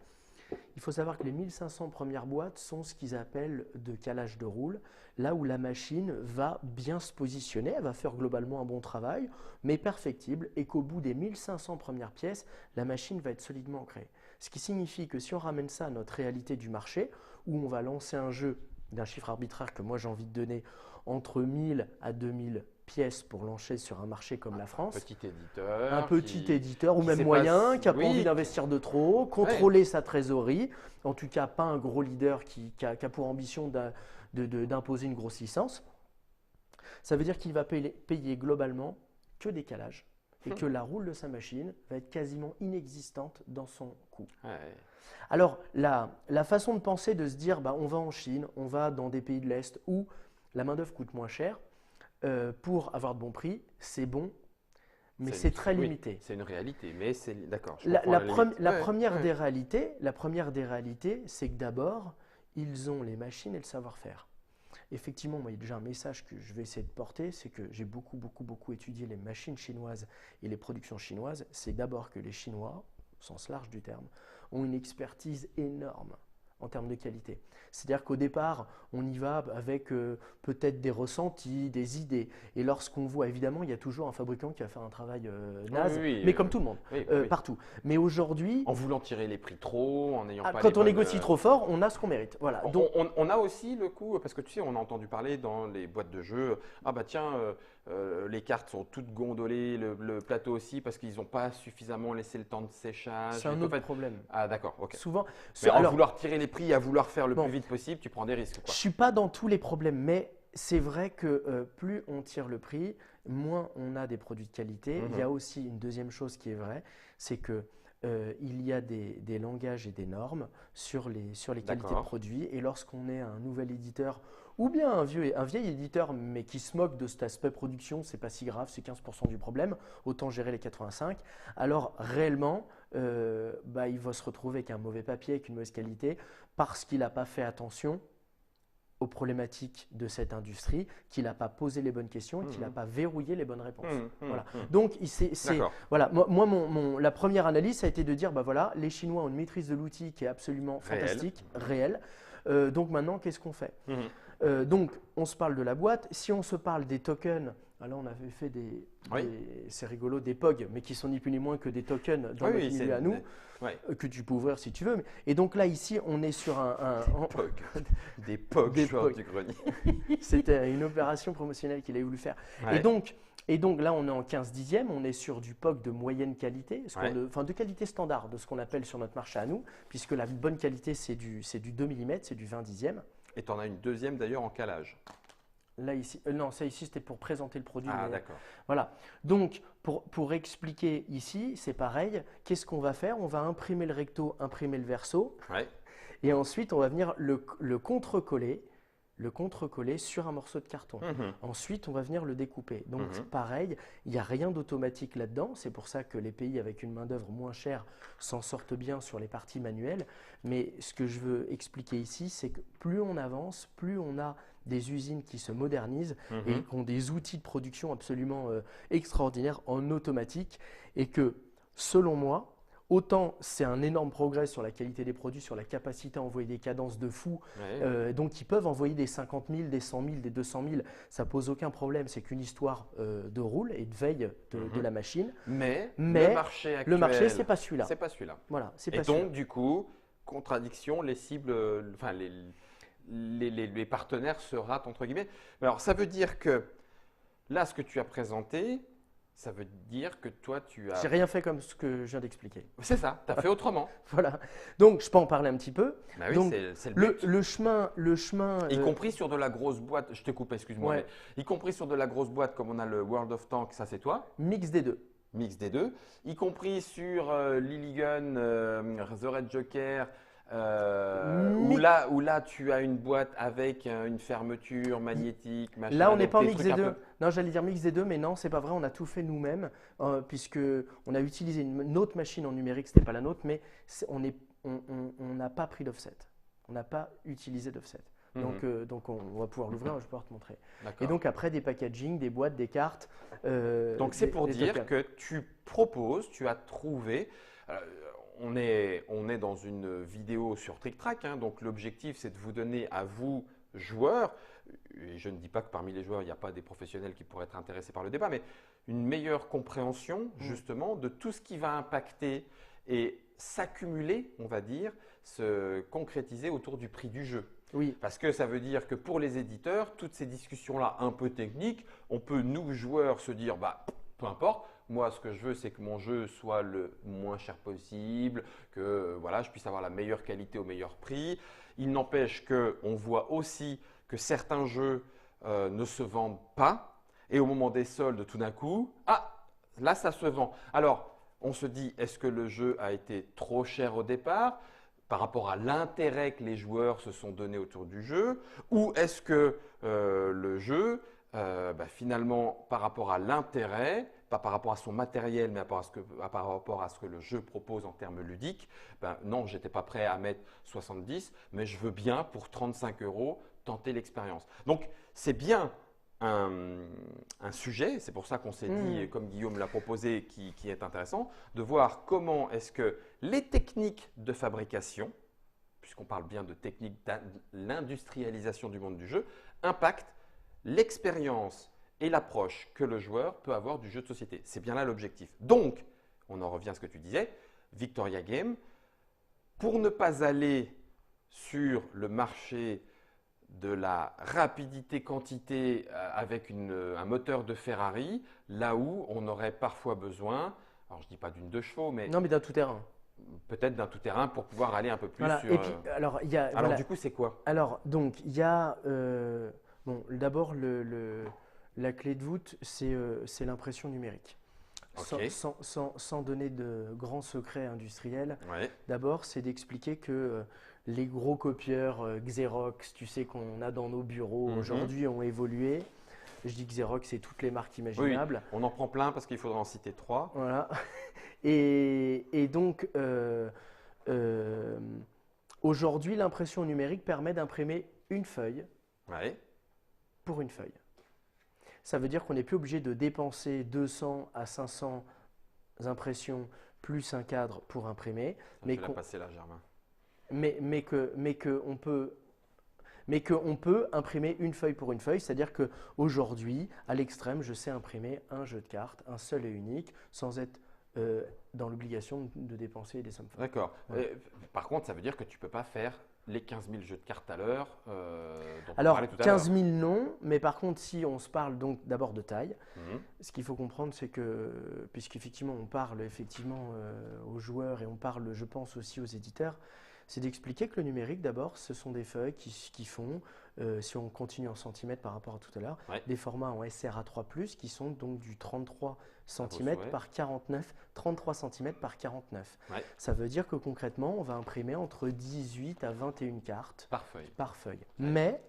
Il faut savoir que les 1500 premières boîtes sont ce qu'ils appellent de calage de roule, là où la machine va bien se positionner, elle va faire globalement un bon travail, mais perfectible, et qu'au bout des 1500 premières pièces, la machine va être solidement ancrée. Ce qui signifie que si on ramène ça à notre réalité du marché, où on va lancer un jeu d'un chiffre arbitraire que moi j'ai envie de donner entre 1000 à 2000 pièces pour lancer sur un marché comme la France. Un petit éditeur ou même moyen, qui n'a pas envie d'investir de trop, contrôler sa trésorerie, en tout cas pas un gros leader qui a pour ambition d'imposer une grosse licence. Ça veut dire qu'il va payer globalement que des calages et que la roule de sa machine va être quasiment inexistante dans son coût. Alors, la façon de penser, de se dire on va en Chine, on va dans des pays de l'Est où la main-d'œuvre coûte moins cher pour avoir de bons prix, c'est bon, mais c'est très limité. C'est une réalité, mais c'est d'accord. La première des réalités, c'est que d'abord, ils ont les machines et le savoir-faire. Effectivement, moi, il y a déjà un message que je vais essayer de porter, c'est que j'ai beaucoup étudié les machines chinoises et les productions chinoises. C'est d'abord que les Chinois, au sens large du terme, ont une expertise énorme en termes de qualité. C'est-à-dire qu'au départ, on y va avec peut-être des ressentis, des idées. Et lorsqu'on voit, évidemment, il y a toujours un fabricant qui va faire un travail naze, mais comme tout le monde, partout. Mais aujourd'hui… En voulant tirer les prix trop, en n'ayant pas quand on négocie trop fort, on a ce qu'on mérite. Voilà. Donc, on a aussi le coup, parce que tu sais, on a entendu parler dans les boîtes de jeux, les cartes sont toutes gondolées, le plateau aussi, parce qu'ils n'ont pas suffisamment laissé le temps de séchage. C'est un autre problème. Ah d'accord, ok. Souvent, mais vouloir tirer les prix, à vouloir faire le plus vite possible, tu prends des risques. Je ne suis pas dans tous les problèmes, mais c'est vrai que plus on tire le prix, moins on a des produits de qualité. Il y a aussi une deuxième chose qui est vraie, c'est que il y a des langages et des normes sur les qualités de produits. Et lorsqu'on est un nouvel éditeur ou bien un vieil éditeur, mais qui se moque de cet aspect production, c'est pas si grave, c'est 15% du problème, autant gérer les 85. Alors réellement, il va se retrouver avec un mauvais papier, avec une mauvaise qualité, parce qu'il n'a pas fait attention aux problématiques de cette industrie, qu'il n'a pas posé les bonnes questions et qu'il n'a pas verrouillé les bonnes réponses. Voilà. Donc, la première analyse, ça a été de dire, les Chinois ont une maîtrise de l'outil qui est absolument fantastique, réelle. Donc maintenant, qu'est-ce qu'on fait ? Donc, on se parle de la boîte. Si on se parle des tokens, alors on avait fait c'est rigolo, des POG, mais qui sont ni plus ni moins que des tokens dans notre milieu à nous, que tu peux ouvrir si tu veux. Et donc là, ici, on est sur des POG du grenier. C'était une opération promotionnelle qu'il avait voulu faire. Et donc là, on est en 15 dixièmes, on est sur du POG de moyenne qualité, de qualité standard, de ce qu'on appelle sur notre marché à nous, puisque la bonne qualité, c'est du 2 mm, c'est du 20 dixièmes. Et tu en as une deuxième d'ailleurs en calage. Là, ici, non, ça ici, c'était pour présenter le produit. Ah, d'accord. Voilà. Donc, pour expliquer ici, c'est pareil. Qu'est-ce qu'on va faire ? On va imprimer le recto, imprimer le verso. Et ensuite, on va venir le contre-coller sur un morceau de carton. Ensuite, on va venir le découper. Donc, pareil, il n'y a rien d'automatique là-dedans. C'est pour ça que les pays avec une main-d'œuvre moins chère s'en sortent bien sur les parties manuelles. Mais ce que je veux expliquer ici, c'est que plus on avance, plus on a des usines qui se modernisent et qui ont des outils de production absolument extraordinaires en automatique. Et que, selon moi, autant c'est un énorme progrès sur la qualité des produits, sur la capacité à envoyer des cadences de fou. Ouais. Donc ils peuvent envoyer des 50 000, des 100 000, des 200 000, ça pose aucun problème. C'est qu'une histoire de roule et de veille de la machine. Mais Mais le marché actuel, le marché, c'est pas celui-là. c'est pas celui-là. Voilà, c'est Et pas donc, celui-là. du coup, contradiction, les cibles, enfin les partenaires se ratent entre guillemets. Mais alors, ça veut dire que là, ce que tu as présenté, ça veut dire que toi, tu J'ai as. rien fait comme ce que je viens d'expliquer. C'est ça, tu as fait autrement. Voilà. Donc je peux en parler un petit peu. Bah oui, Donc, c'est le but. le chemin. Y compris sur de la grosse boîte, je te coupe, excuse-moi, Ouais. mais y compris sur de la grosse boîte comme on a le World of Tanks, ça c'est toi, Mix des deux. mix des deux, y compris sur Lilligan, The Red Joker, Mi- où là tu as une boîte avec une fermeture magnétique, machin. Là, on n'est donc pas en des mix trucs des un deux. peu- Non, j'allais dire mix des deux, mais non, c'est pas vrai. On a tout fait nous-mêmes, puisque on a utilisé une autre machine en numérique, c'était pas la nôtre, mais on n'a pas pris d'offset. On n'a pas utilisé d'offset. Donc on va pouvoir l'ouvrir, je vais pouvoir te montrer. D'accord. Et donc après des packaging, des boîtes, des cartes. Donc c'est pour des dire tokens. que tu proposes, tu as trouvé. euh, on est dans une vidéo sur TrickTrack, hein, donc l'objectif c'est de vous donner à vous, joueurs, et je ne dis pas que parmi les joueurs il n'y a pas des professionnels qui pourraient être intéressés par le débat, mais une meilleure compréhension justement de tout ce qui va impacter et s'accumuler, on va dire, se concrétiser autour du prix du jeu. Oui, Parce que ça veut dire que pour les éditeurs, toutes ces discussions-là un peu techniques, on peut, nous joueurs, se dire, bah, peu importe, moi ce que je veux c'est que mon jeu soit le moins cher possible, que voilà, je puisse avoir la meilleure qualité au meilleur prix. Il n'empêche qu'on voit aussi que certains jeux ne se vendent pas et au moment des soldes, tout d'un coup, ah, là ça se vend. Alors, on se dit, est-ce que le jeu a été trop cher au départ par rapport à l'intérêt que les joueurs se sont donnés autour du jeu, ou est-ce que le jeu, finalement, par rapport à l'intérêt, pas par rapport à son matériel, mais par rapport à ce que le jeu propose en termes ludiques, non, je n'étais pas prêt à mettre 70, mais je veux bien, pour 35 € tenter l'expérience. Donc, c'est bien un sujet, c'est pour ça qu'on s'est dit, comme Guillaume l'a proposé, qui est intéressant, de voir comment est-ce que les techniques de fabrication, puisqu'on parle bien de techniques de l'industrialisation du monde du jeu, impactent l'expérience et l'approche que le joueur peut avoir du jeu de société. C'est bien là l'objectif. Donc, on en revient à ce que tu disais, Victoria Game, pour ne pas aller sur le marché de la rapidité quantité avec un moteur de Ferrari, là où on aurait parfois besoin, alors je ne dis pas d'une 2 chevaux, mais non, mais d'un tout-terrain. peut-être d'un tout-terrain pour pouvoir aller un peu plus Voilà. sur… Et puis, alors, il y a. Alors voilà. du coup, c'est quoi? Alors, donc, il y a. Bon, d'abord, la clé de voûte, c'est l'impression numérique. Ok. Sans donner de grands secrets industriels, Ouais. d'abord, c'est d'expliquer que les gros copieurs Xerox, tu sais, qu'on a dans nos bureaux aujourd'hui, ont évolué. Je dis Xerox, c'est toutes les marques Oui, imaginables. on en prend plein parce qu'il faudra en citer 3. Voilà. Et donc, aujourd'hui, l'impression numérique permet d'imprimer une feuille Ouais. pour une feuille. Ça veut dire qu'on n'est plus obligé de dépenser 200 à 500 impressions plus un cadre pour imprimer, Je vais la passer là, Germain. mais qu'on peut imprimer une feuille pour une feuille, c'est-à-dire qu'aujourd'hui, à l'extrême, je sais imprimer un jeu de cartes, un seul et unique, sans être dans l'obligation de dépenser des sommes folles. D'accord. Ouais. Par contre, ça veut dire que tu ne peux pas faire les 15 000 jeux de cartes à l'heure dont on Alors, parlait tout à 15 l'heure. 000 non, mais par contre, si on se parle donc d'abord de taille, Mhm. ce qu'il faut comprendre, c'est que, puisqu'effectivement, on parle effectivement aux joueurs et on parle, je pense, aussi aux éditeurs, c'est d'expliquer que le numérique, d'abord, ce sont des feuilles qui font, si on continue en centimètres par rapport à tout à l'heure, Ouais. des formats en SRA3+, qui sont donc du 33 cm souhait. par 49, 33 cm par 49. Ouais. Ça veut dire que concrètement, on va imprimer entre 18 à 21 cartes Par feuille. par feuille. Mais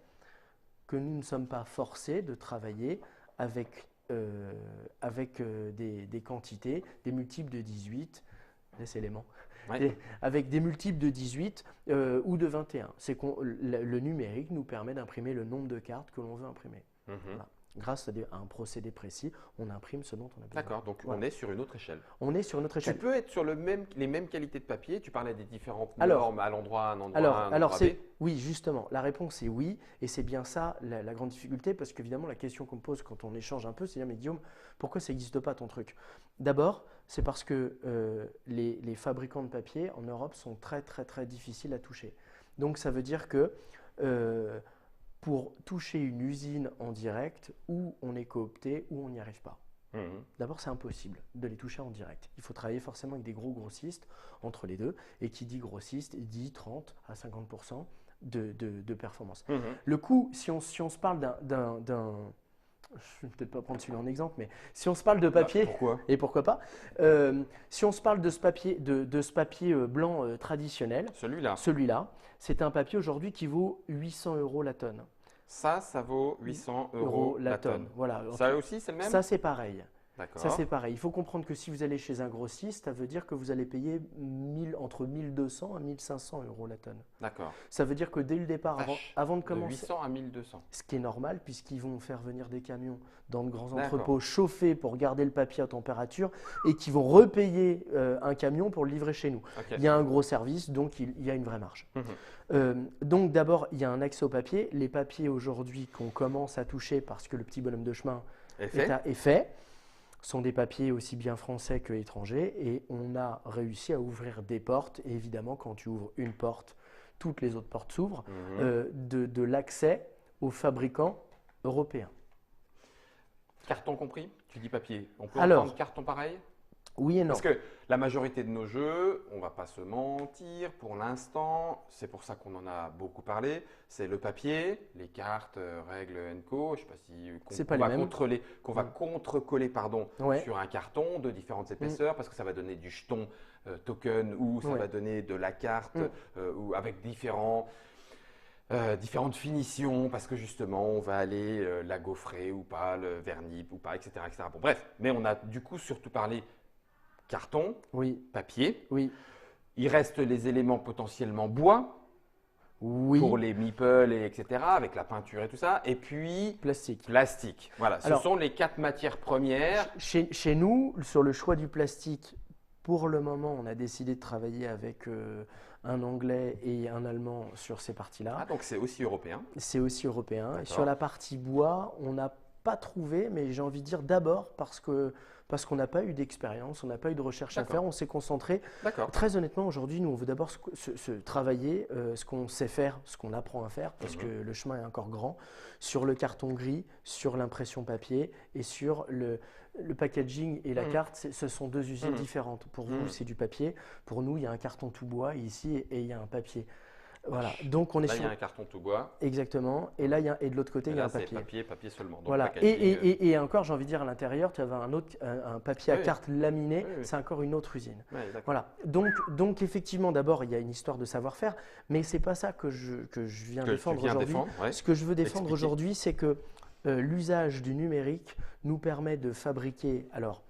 que nous ne sommes pas forcés de travailler avec, des quantités, des multiples de 18, laisse élément, Ouais. avec des multiples de 18 ou de 21. C'est le numérique nous permet d'imprimer le nombre de cartes que l'on veut imprimer. Mhm. Voilà. grâce à un procédé précis, on imprime ce dont on a besoin. D'accord, donc Voilà. on est sur une autre échelle. On est sur notre Tu échelle. peux être sur les mêmes qualités de papier. Tu parlais des différentes Alors, normes à l'endroit A, un endroit Alors, A, un alors endroit c'est B. oui, justement. La réponse est oui, et c'est bien ça la grande difficulté, parce qu'évidemment, la question qu'on me pose quand on échange un peu, c'est mais Guillaume, pourquoi ça n'existe pas ton truc? D'abord, c'est parce que les fabricants de papier en Europe sont très très très difficiles à toucher. Donc, ça veut dire que pour toucher une usine en direct, ou on est coopté, ou on n'y arrive pas. Mhm. D'abord, c'est impossible de les toucher en direct. Il faut travailler forcément avec des gros grossistes entre les deux. Et qui dit grossiste, il dit 30 à 50% de performance. Mhm. Le coût, si on se parle je ne vais peut-être pas prendre celui-là en exemple, mais si on se parle de papier, Pourquoi? et pourquoi pas, si on se parle de ce papier blanc traditionnel, celui-là, c'est un papier aujourd'hui qui vaut 800 € la tonne. Ça vaut 800 € la tonne. Voilà. Ça aussi, c'est le même? Ça, c'est pareil. D'accord. Ça, c'est pareil. Il faut comprendre que si vous allez chez un grossiste, ça veut dire que vous allez payer entre 1200 à 1500 € la tonne. D'accord. Ça veut dire que dès le départ, Vache. avant de De commencer, 800 à 1200. ce qui est normal, puisqu'ils vont faire venir des camions dans de grands D'accord. entrepôts chauffés pour garder le papier à température et qui vont repayer un camion pour le livrer chez nous. Ok. Il y a un gros service, donc il y a une vraie marge. Donc d'abord, il y a un accès au papier. Les papiers aujourd'hui qu'on commence à toucher parce que le petit bonhomme de chemin est fait sont des papiers aussi bien français que étrangers, et on a réussi à ouvrir des portes. Et évidemment, quand tu ouvres une porte, toutes les autres portes s'ouvrent, de l'accès aux fabricants européens. Carton compris? Tu dis papier. On peut Alors, prendre carton pareil? Oui et non. Parce que la majorité de nos jeux, on ne va pas se mentir, pour l'instant, c'est pour ça qu'on en a beaucoup parlé, c'est le papier, les cartes, règles Co. Je ne sais pas si C'est pas les mêmes. qu'on va contre-coller Ouais. sur un carton de différentes épaisseurs, parce que ça va donner du jeton token ou ça Ouais. va donner de la carte ou avec différentes finitions, parce que justement, on va aller la gaufrer ou pas, le vernis ou pas, etc., etc. Bon, bref, mais on a du coup surtout parlé carton, Oui, papier. oui, Il reste les éléments potentiellement bois oui. pour les meeples, etc., avec la peinture et tout ça. Et puis Plastique. plastique. Voilà, Alors, ce sont les 4 matières premières. Chez nous, sur le choix du plastique, pour le moment, on a décidé de travailler avec un Anglais et un Allemand sur ces parties-là. Ah, donc c'est aussi européen. C'est aussi européen. D'accord. Sur la partie bois, on n'a pas trouvé, mais j'ai envie de dire d'abord parce qu'on n'a pas eu d'expérience, on n'a pas eu de recherche à D'accord. faire, on s'est concentré. D'accord. Très honnêtement, aujourd'hui, nous, on veut d'abord travailler ce qu'on sait faire, ce qu'on apprend à faire, parce que le chemin est encore grand, sur le carton gris, sur l'impression papier et sur le packaging et la carte. Ce sont deux usines différentes. Pour vous, c'est du papier. Pour nous, il y a un carton tout bois ici et il y a un papier. Voilà. Donc, on est Là, il sur… y a un carton tout bois. Exactement. Et là, et de l'autre côté, Et il y a là, un c'est papier. papier seulement. Donc, Voilà. packaging, Et encore, j'ai envie de dire, à l'intérieur, tu avais un papier à Oui. carte laminé. Oui, oui. C'est encore une autre usine. ouais, d'accord. Voilà. Donc effectivement, d'abord, il y a une histoire de savoir-faire, mais c'est pas ça que je viens Que tu défendre viens aujourd'hui. défendre, ouais. Ce que je veux défendre Expliquez. aujourd'hui, c'est que l'usage du numérique nous permet de fabriquer. Alors,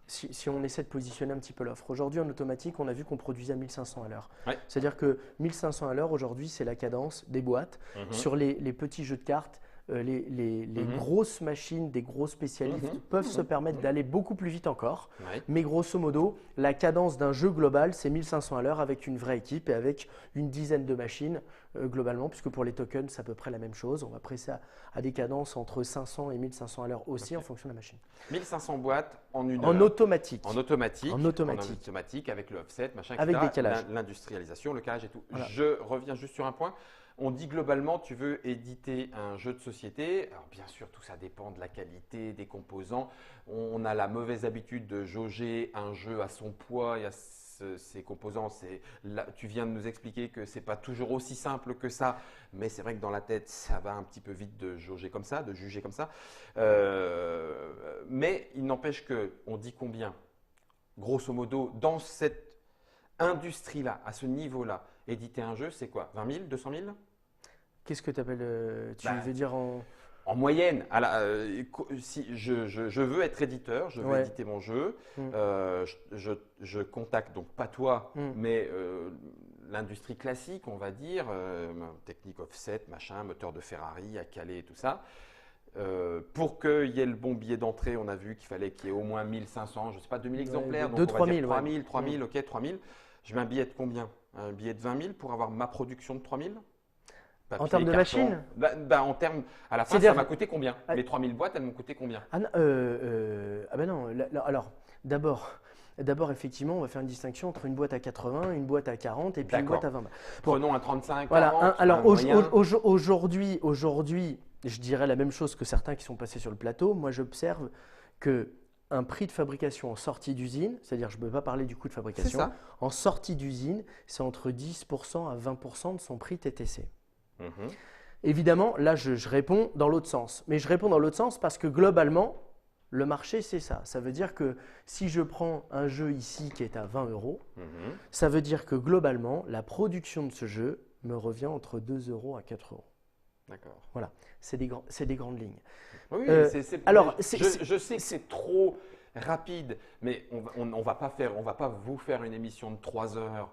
si on essaie de positionner un petit peu l'offre, aujourd'hui en automatique, on a vu qu'on produisait à 1500 à l'heure. Ouais. C'est-à-dire que 1500 à l'heure, aujourd'hui, c'est la cadence des boîtes. Sur les petits jeux de cartes, les grosses machines, des gros spécialistes peuvent se permettre d'aller beaucoup plus vite encore. Ouais. Mais grosso modo, la cadence d'un jeu global, c'est 1500 à l'heure avec une vraie équipe et avec une dizaine de machines globalement, puisque pour les tokens, c'est à peu près la même chose. On va presser à des cadences entre 500 et 1500 à l'heure aussi en fonction de la machine. 1500 boîtes en une En heure. automatique. En automatique. En automatique. En automatique, avec le offset, machin, Avec etc. des calages. L'industrialisation, le calage et tout. Voilà. Je reviens juste sur un point. On dit globalement, tu veux éditer un jeu de société. Alors bien sûr, tout ça dépend de la qualité des composants. On a la mauvaise habitude de jauger un jeu à son poids et à ses composants. Là, tu viens de nous expliquer que c'est pas toujours aussi simple que ça, mais c'est vrai que dans la tête, ça va un petit peu vite de jauger comme ça, de juger comme ça. Mais il n'empêche que on dit combien, grosso modo, dans cette industrie-là, à ce niveau-là, éditer un jeu, c'est quoi? 20 000, 200 000? Qu'est-ce que tu appelles Tu Bah, veux dire en… En moyenne, si je veux être éditeur, je veux Ouais. éditer mon jeu, Mm. je contacte donc pas toi, Mm. mais l'industrie classique, on va dire, technique offset, machin, moteur de Ferrari à Calais et tout ça. Pour qu'il y ait le bon billet d'entrée, on a vu qu'il fallait qu'il y ait au moins 1500, je ne sais pas, 2000 exemplaires. Donc 2-3 000. 3000, 3000, ok, 3000. Je mets un billet de combien? Un billet de 20 000 pour avoir ma production de 3000? En termes de machine? En termes, à la fin, ça m'a coûté combien? Les 3000 boîtes, elles m'ont coûté combien? Ben non, alors d'abord, effectivement, on va faire une distinction entre une boîte à 80, une boîte à 40 et puis une boîte à 20. Bon. Prenons un 35, 40, voilà, alors moyen. aujourd'hui, je dirais la même chose que certains qui sont passés sur le plateau. Moi, j'observe qu'un prix de fabrication en sortie d'usine, c'est-à-dire je ne peux pas parler du coût de fabrication, en sortie d'usine, c'est entre 10% à 20% de son prix TTC. Évidemment, là, je réponds dans l'autre sens. Mais je réponds dans l'autre sens parce que globalement, le marché, c'est ça. Ça veut dire que si je prends un jeu ici qui est à 20 €, ça veut dire que globalement, la production de ce jeu me revient entre 2 € à 4 €. D'accord. Voilà, c'est des grandes lignes. Oui, alors, je sais que c'est trop rapide, mais on ne va pas vous faire une émission de 3 heures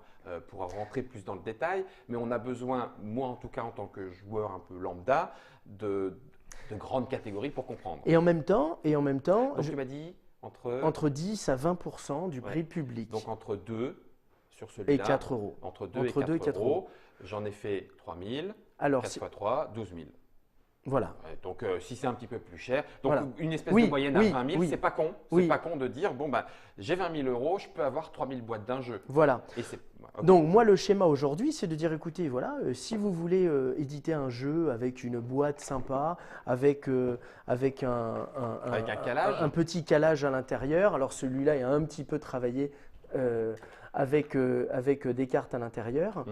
pour rentrer plus dans le détail, mais on a besoin, moi en tout cas en tant que joueur un peu lambda, de grandes catégories pour comprendre. Et en même temps, donc tu m'as dit entre 10 à 20% du prix public. Donc entre 2 sur celui-là. Et 4 €. Entre 2 et 4 €. J'en ai fait 3000. Alors, 4 x 3, 12 000. Voilà. Ouais, donc, si c'est un petit peu plus cher, donc voilà. une espèce de moyenne à 20 000, c'est pas con. Oui. C'est pas con de dire, bon, bah, j'ai 20 000 €, je peux avoir 3000 boîtes d'un jeu. Voilà. Et okay. Donc, moi, le schéma aujourd'hui, c'est de dire, écoutez, voilà, si vous voulez éditer un jeu avec une boîte sympa, avec un calage, un petit calage à l'intérieur, alors celui-là est un petit peu travaillé avec des cartes à l'intérieur.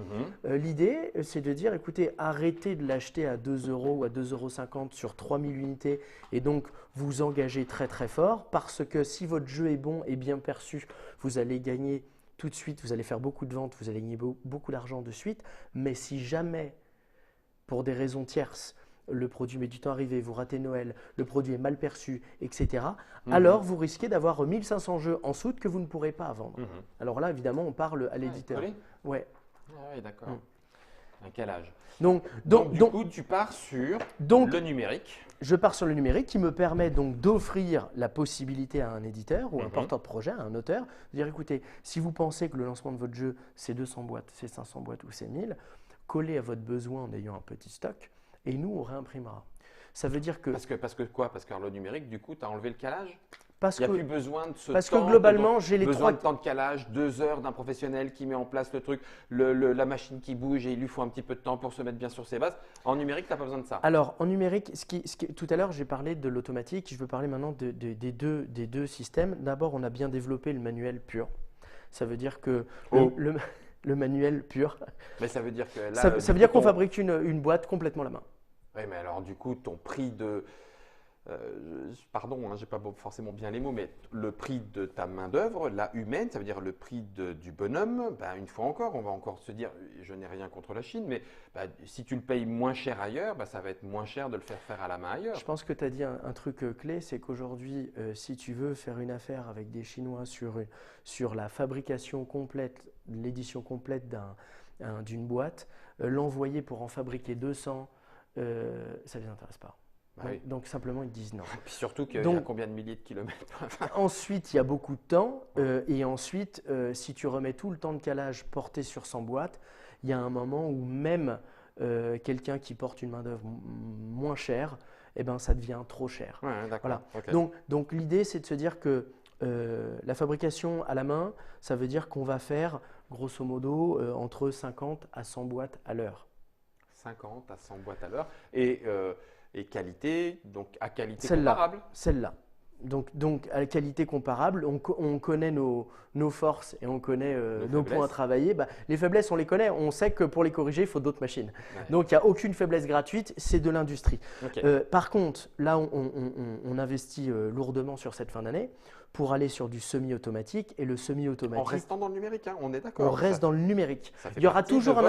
L'idée, c'est de dire, écoutez, arrêtez de l'acheter à 2 € ou à 2,50 € sur 3000 unités et donc vous engagez très très fort parce que si votre jeu est bon et bien perçu, vous allez gagner tout de suite, vous allez faire beaucoup de ventes, vous allez gagner beaucoup d'argent de suite. Mais si jamais, pour des raisons tierces, le produit met du temps à arriver, vous ratez Noël, le produit est mal perçu, etc. Alors, vous risquez d'avoir 1500 jeux en soute que vous ne pourrez pas vendre. Alors là, évidemment, on parle à l'éditeur. Ouais. Ah oui, d'accord. Un calage. Donc, du coup, tu pars sur le numérique. Je pars sur le numérique qui me permet donc d'offrir la possibilité à un éditeur ou un porteur de projet, à un auteur, de dire écoutez, si vous pensez que le lancement de votre jeu, c'est 200 boîtes, c'est 500 boîtes ou c'est 1000, collez à votre besoin en ayant un petit stock. Et nous, on réimprimera. Ça veut dire que… Parce que quoi? Parce que le numérique, du coup, tu as enlevé le calage? Il n'y a plus besoin de ce temps. Parce que globalement, j'ai les besoin de temps de calage, 2 heures d'un professionnel qui met en place le truc, la machine qui bouge et il lui faut un petit peu de temps pour se mettre bien sur ses bases. En numérique, tu n'as pas besoin de ça. Alors, en numérique, tout à l'heure, j'ai parlé de l'automatique. Je veux parler maintenant des deux systèmes. D'abord, on a bien développé le manuel pur. Ça veut dire que le manuel pur… Mais ça veut dire que là… Ça veut dire qu'on fabrique une boîte complètement à la main. Oui, mais alors du coup, ton prix de… pardon, je n'ai pas forcément bien les mots, mais le prix de ta main-d'œuvre, la humaine, ça veut dire le prix du bonhomme, une fois encore, on va encore se dire, je n'ai rien contre la Chine, mais si tu le payes moins cher ailleurs, ça va être moins cher de le faire faire à la main ailleurs. Je pense que tu as dit un truc clé, c'est qu'aujourd'hui, si tu veux faire une affaire avec des Chinois sur la fabrication complète, l'édition complète d'une boîte, l'envoyer pour en fabriquer 200, ça ne les intéresse pas. Donc simplement ils disent non. Et puis surtout qu'il y a combien de milliers de kilomètres. Ensuite il y a beaucoup de temps et ensuite si tu remets tout le temps de calage porté sur 100 boîtes, il y a un moment où même quelqu'un qui porte une main d'œuvre moins chère, ça devient trop cher. Ouais, voilà. Okay. Donc l'idée c'est de se dire que la fabrication à la main, ça veut dire qu'on va faire grosso modo entre 50 à 100 boîtes à l'heure. 50 à 100 boîtes à l'heure et qualité, donc à qualité comparable. Celle-là. Donc à qualité comparable, on connaît nos forces et on connaît nos points à travailler. Les faiblesses, on les connaît. On sait que pour les corriger, il faut d'autres machines. Ouais. Donc il n'y a aucune faiblesse gratuite, c'est de l'industrie. Okay. Par contre, là, on investit lourdement sur cette fin d'année pour aller sur du semi-automatique. Et le semi-automatique… En restant dans le numérique, on est d'accord. On reste dans le numérique. Il y aura toujours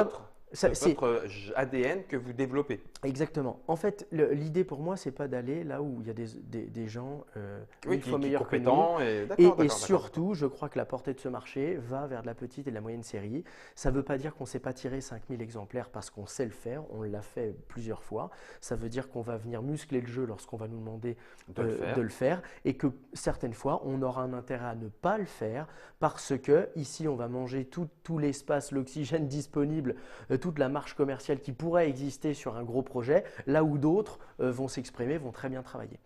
Ça, de votre ADN que vous développez. exactement. En fait, l'idée pour moi, c'est pas d'aller là où il y a des gens Oui, mille fois qui est meilleurs que nous. compétent. Et D'accord. surtout, je crois que la portée de ce marché va vers de la petite et de la moyenne série. Ça ne veut pas dire qu'on ne sait pas tirer 5000 exemplaires parce qu'on sait le faire, on l'a fait plusieurs fois. Ça veut dire qu'on va venir muscler le jeu lorsqu'on va nous demander de le faire et que certaines fois, on aura un intérêt à ne pas le faire parce que ici, on va manger tout l'espace, l'oxygène disponible, toute la marge commerciale qui pourrait exister sur un gros projet, là où d'autres vont s'exprimer, vont très bien travailler.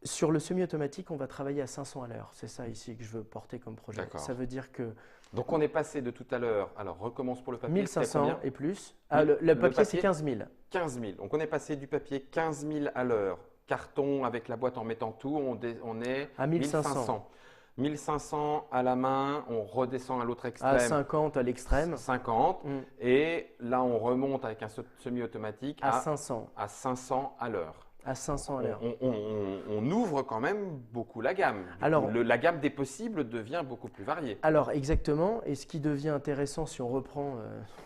Sur le semi-automatique, on va travailler à 500 à l'heure. C'est ça ici que je veux porter comme projet. Ça veut dire que… Donc on est passé de tout à l'heure, alors recommence pour le papier. 1500 et plus. Ah, le papier, c'est 15 000. 15 000. Donc on est passé du papier 15 000 à l'heure. Carton avec la boîte en mettant tout, on est à 1500. 1500 à la main, on redescend à l'autre extrême. À 50 à l'extrême. 50. Et là, on remonte avec un semi-automatique à 500. À 500 à l'heure. À 500 à l'heure. On ouvre quand même beaucoup la gamme. La gamme des possibles devient beaucoup plus variée. Alors, exactement. Et ce qui devient intéressant, si on reprend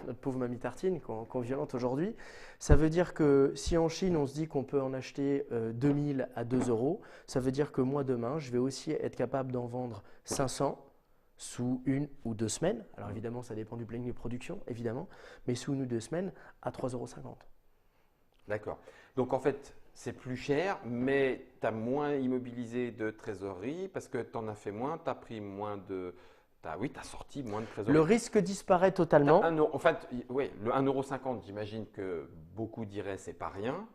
notre pauvre mamie Tartine, qu'on violente aujourd'hui, ça veut dire que si en Chine, on se dit qu'on peut en acheter 2000 à 2 euros, ça veut dire que moi, demain, je vais aussi être capable d'en vendre 500 sous 1 ou 2 semaines. Alors, évidemment, ça dépend du planning de production, évidemment, mais sous 1 ou 2 semaines à 3,50 euros. D'accord. Donc, en fait, c'est plus cher, mais tu as moins immobilisé de trésorerie parce que tu en as fait moins, tu as pris moins de… Oui, tu as sorti moins de trésorerie. Le risque disparaît totalement. En fait, oui, le 1,50 €, j'imagine que beaucoup diraient c'est pas rien,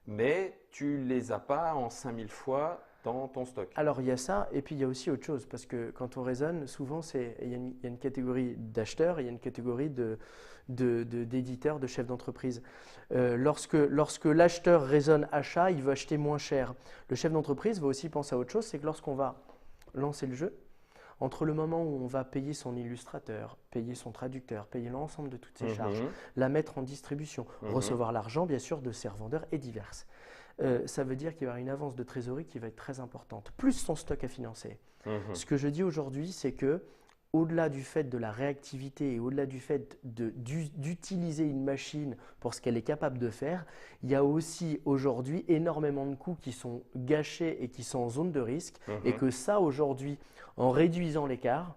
mais tu les as pas en 5000 fois dans ton stock. Alors, il y a ça, et puis il y a aussi autre chose, parce que quand on raisonne, souvent, il y a une catégorie d'acheteurs et il y a une catégorie d'éditeurs, de chefs d'entreprise. Lorsque l'acheteur raisonne achat, il veut acheter moins cher. Le chef d'entreprise va aussi penser à autre chose, c'est que lorsqu'on va lancer le jeu, entre le moment où on va payer son illustrateur, payer son traducteur, payer l'ensemble de toutes ses charges, la mettre en distribution, recevoir l'argent, bien sûr, de ses revendeurs et diverses. Ça veut dire qu'il y aura une avance de trésorerie qui va être très importante, plus son stock à financer. Ce que je dis aujourd'hui, c'est que au-delà du fait de la réactivité et au-delà du fait d'utiliser une machine pour ce qu'elle est capable de faire, il y a aussi aujourd'hui énormément de coûts qui sont gâchés et qui sont en zone de risque. Et que ça, aujourd'hui, en réduisant l'écart,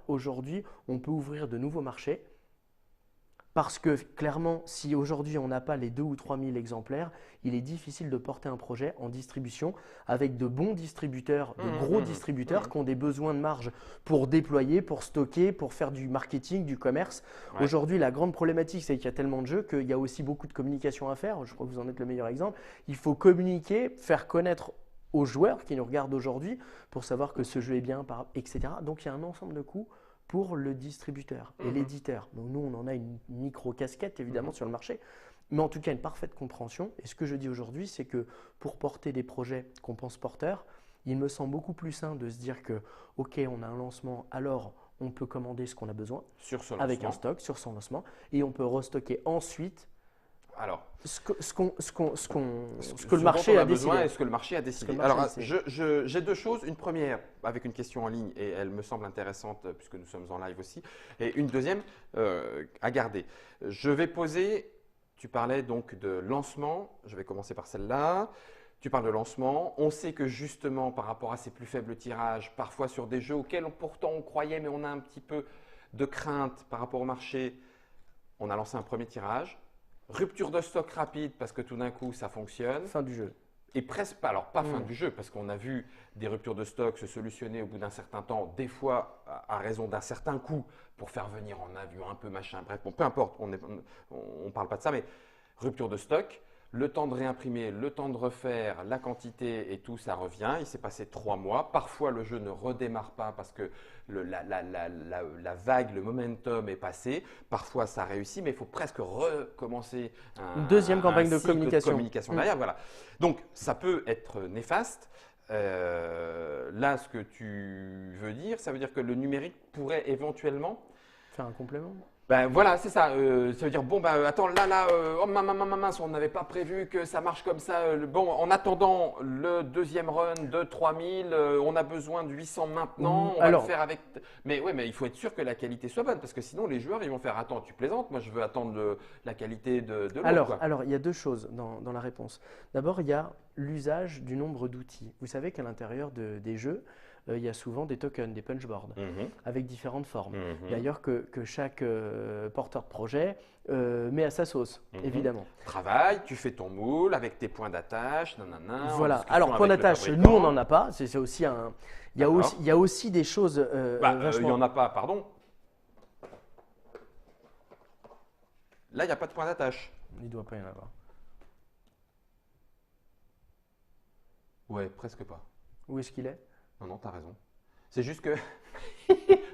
aujourd'hui, on peut ouvrir de nouveaux marchés. Parce que clairement, si aujourd'hui on n'a pas les 2 ou 3 000 exemplaires, il est difficile de porter un projet en distribution avec de bons distributeurs, de gros distributeurs qui ont des besoins de marge pour déployer, pour stocker, pour faire du marketing, du commerce. Ouais. Aujourd'hui, la grande problématique, c'est qu'il y a tellement de jeux qu'il y a aussi beaucoup de communication à faire. Je crois que vous en êtes le meilleur exemple. Il faut communiquer, faire connaître aux joueurs qui nous regardent aujourd'hui pour savoir que ce jeu est bien, etc. Donc, il y a un ensemble de coûts pour le distributeur et l'éditeur. Donc nous, on en a une micro-casquette évidemment sur le marché, mais en tout cas une parfaite compréhension. Et ce que je dis aujourd'hui, c'est que pour porter des projets qu'on pense porteurs, il me semble beaucoup plus sain de se dire que, ok, on a un lancement, alors on peut commander ce qu'on a besoin avec un stock sur son lancement et on peut restocker ensuite alors, ce que le marché a décidé. Et ce que le marché a décidé. Alors, j'ai deux choses. Une première, avec une question en ligne, et elle me semble intéressante puisque nous sommes en live aussi. Et une deuxième, à garder. Je vais poser, tu parlais donc de lancement. Je vais commencer par celle-là. Tu parles de lancement. On sait que justement, par rapport à ces plus faibles tirages, parfois sur des jeux auxquels pourtant on croyait, mais on a un petit peu de crainte par rapport au marché, on a lancé un premier tirage. Rupture de stock rapide parce que tout d'un coup ça fonctionne. Fin du jeu. Et presque pas, alors pas fin du jeu parce qu'on a vu des ruptures de stock se solutionner au bout d'un certain temps, des fois à raison d'un certain coût pour faire venir en avion un peu machin, bref, bon, peu importe, on ne parle pas de ça, mais rupture de stock, le temps de réimprimer, le temps de refaire, la quantité et tout, ça revient. Il s'est passé 3 mois. Parfois, le jeu ne redémarre pas parce que la vague, le momentum est passé. Parfois, ça réussit, mais il faut presque recommencer une deuxième campagne de communication. Derrière. Voilà. Donc, ça peut être néfaste. Là, ce que tu veux dire, ça veut dire que le numérique pourrait éventuellement faire un complément. Ben voilà, c'est ça. Ça veut dire, bon, ben attends, oh mince, on n'avait pas prévu que ça marche comme ça. Bon, en attendant le deuxième run de 3000, on a besoin de 800 maintenant, on va le faire avec. Mais ouais, mais il faut être sûr que la qualité soit bonne, parce que sinon les joueurs ils vont faire, attends, tu plaisantes, moi je veux attendre la qualité de l'autre. Alors, il y a deux choses dans la réponse. D'abord, il y a l'usage du nombre d'outils. Vous savez qu'à l'intérieur des jeux, il y a souvent des tokens, des punchboards, avec différentes formes. D'ailleurs, que chaque porteur de projet met à sa sauce, évidemment. Travail, tu fais ton moule avec tes points d'attache, nanana. Voilà. Alors, point d'attache, nous, on n'en a pas. C'est aussi un. Il y a aussi des choses. Il n'y en a pas, pardon. Là, il n'y a pas de point d'attache. Il ne doit pas y en avoir. Ouais, presque pas. Où est-ce qu'il est? Non, t'as raison. C'est juste que…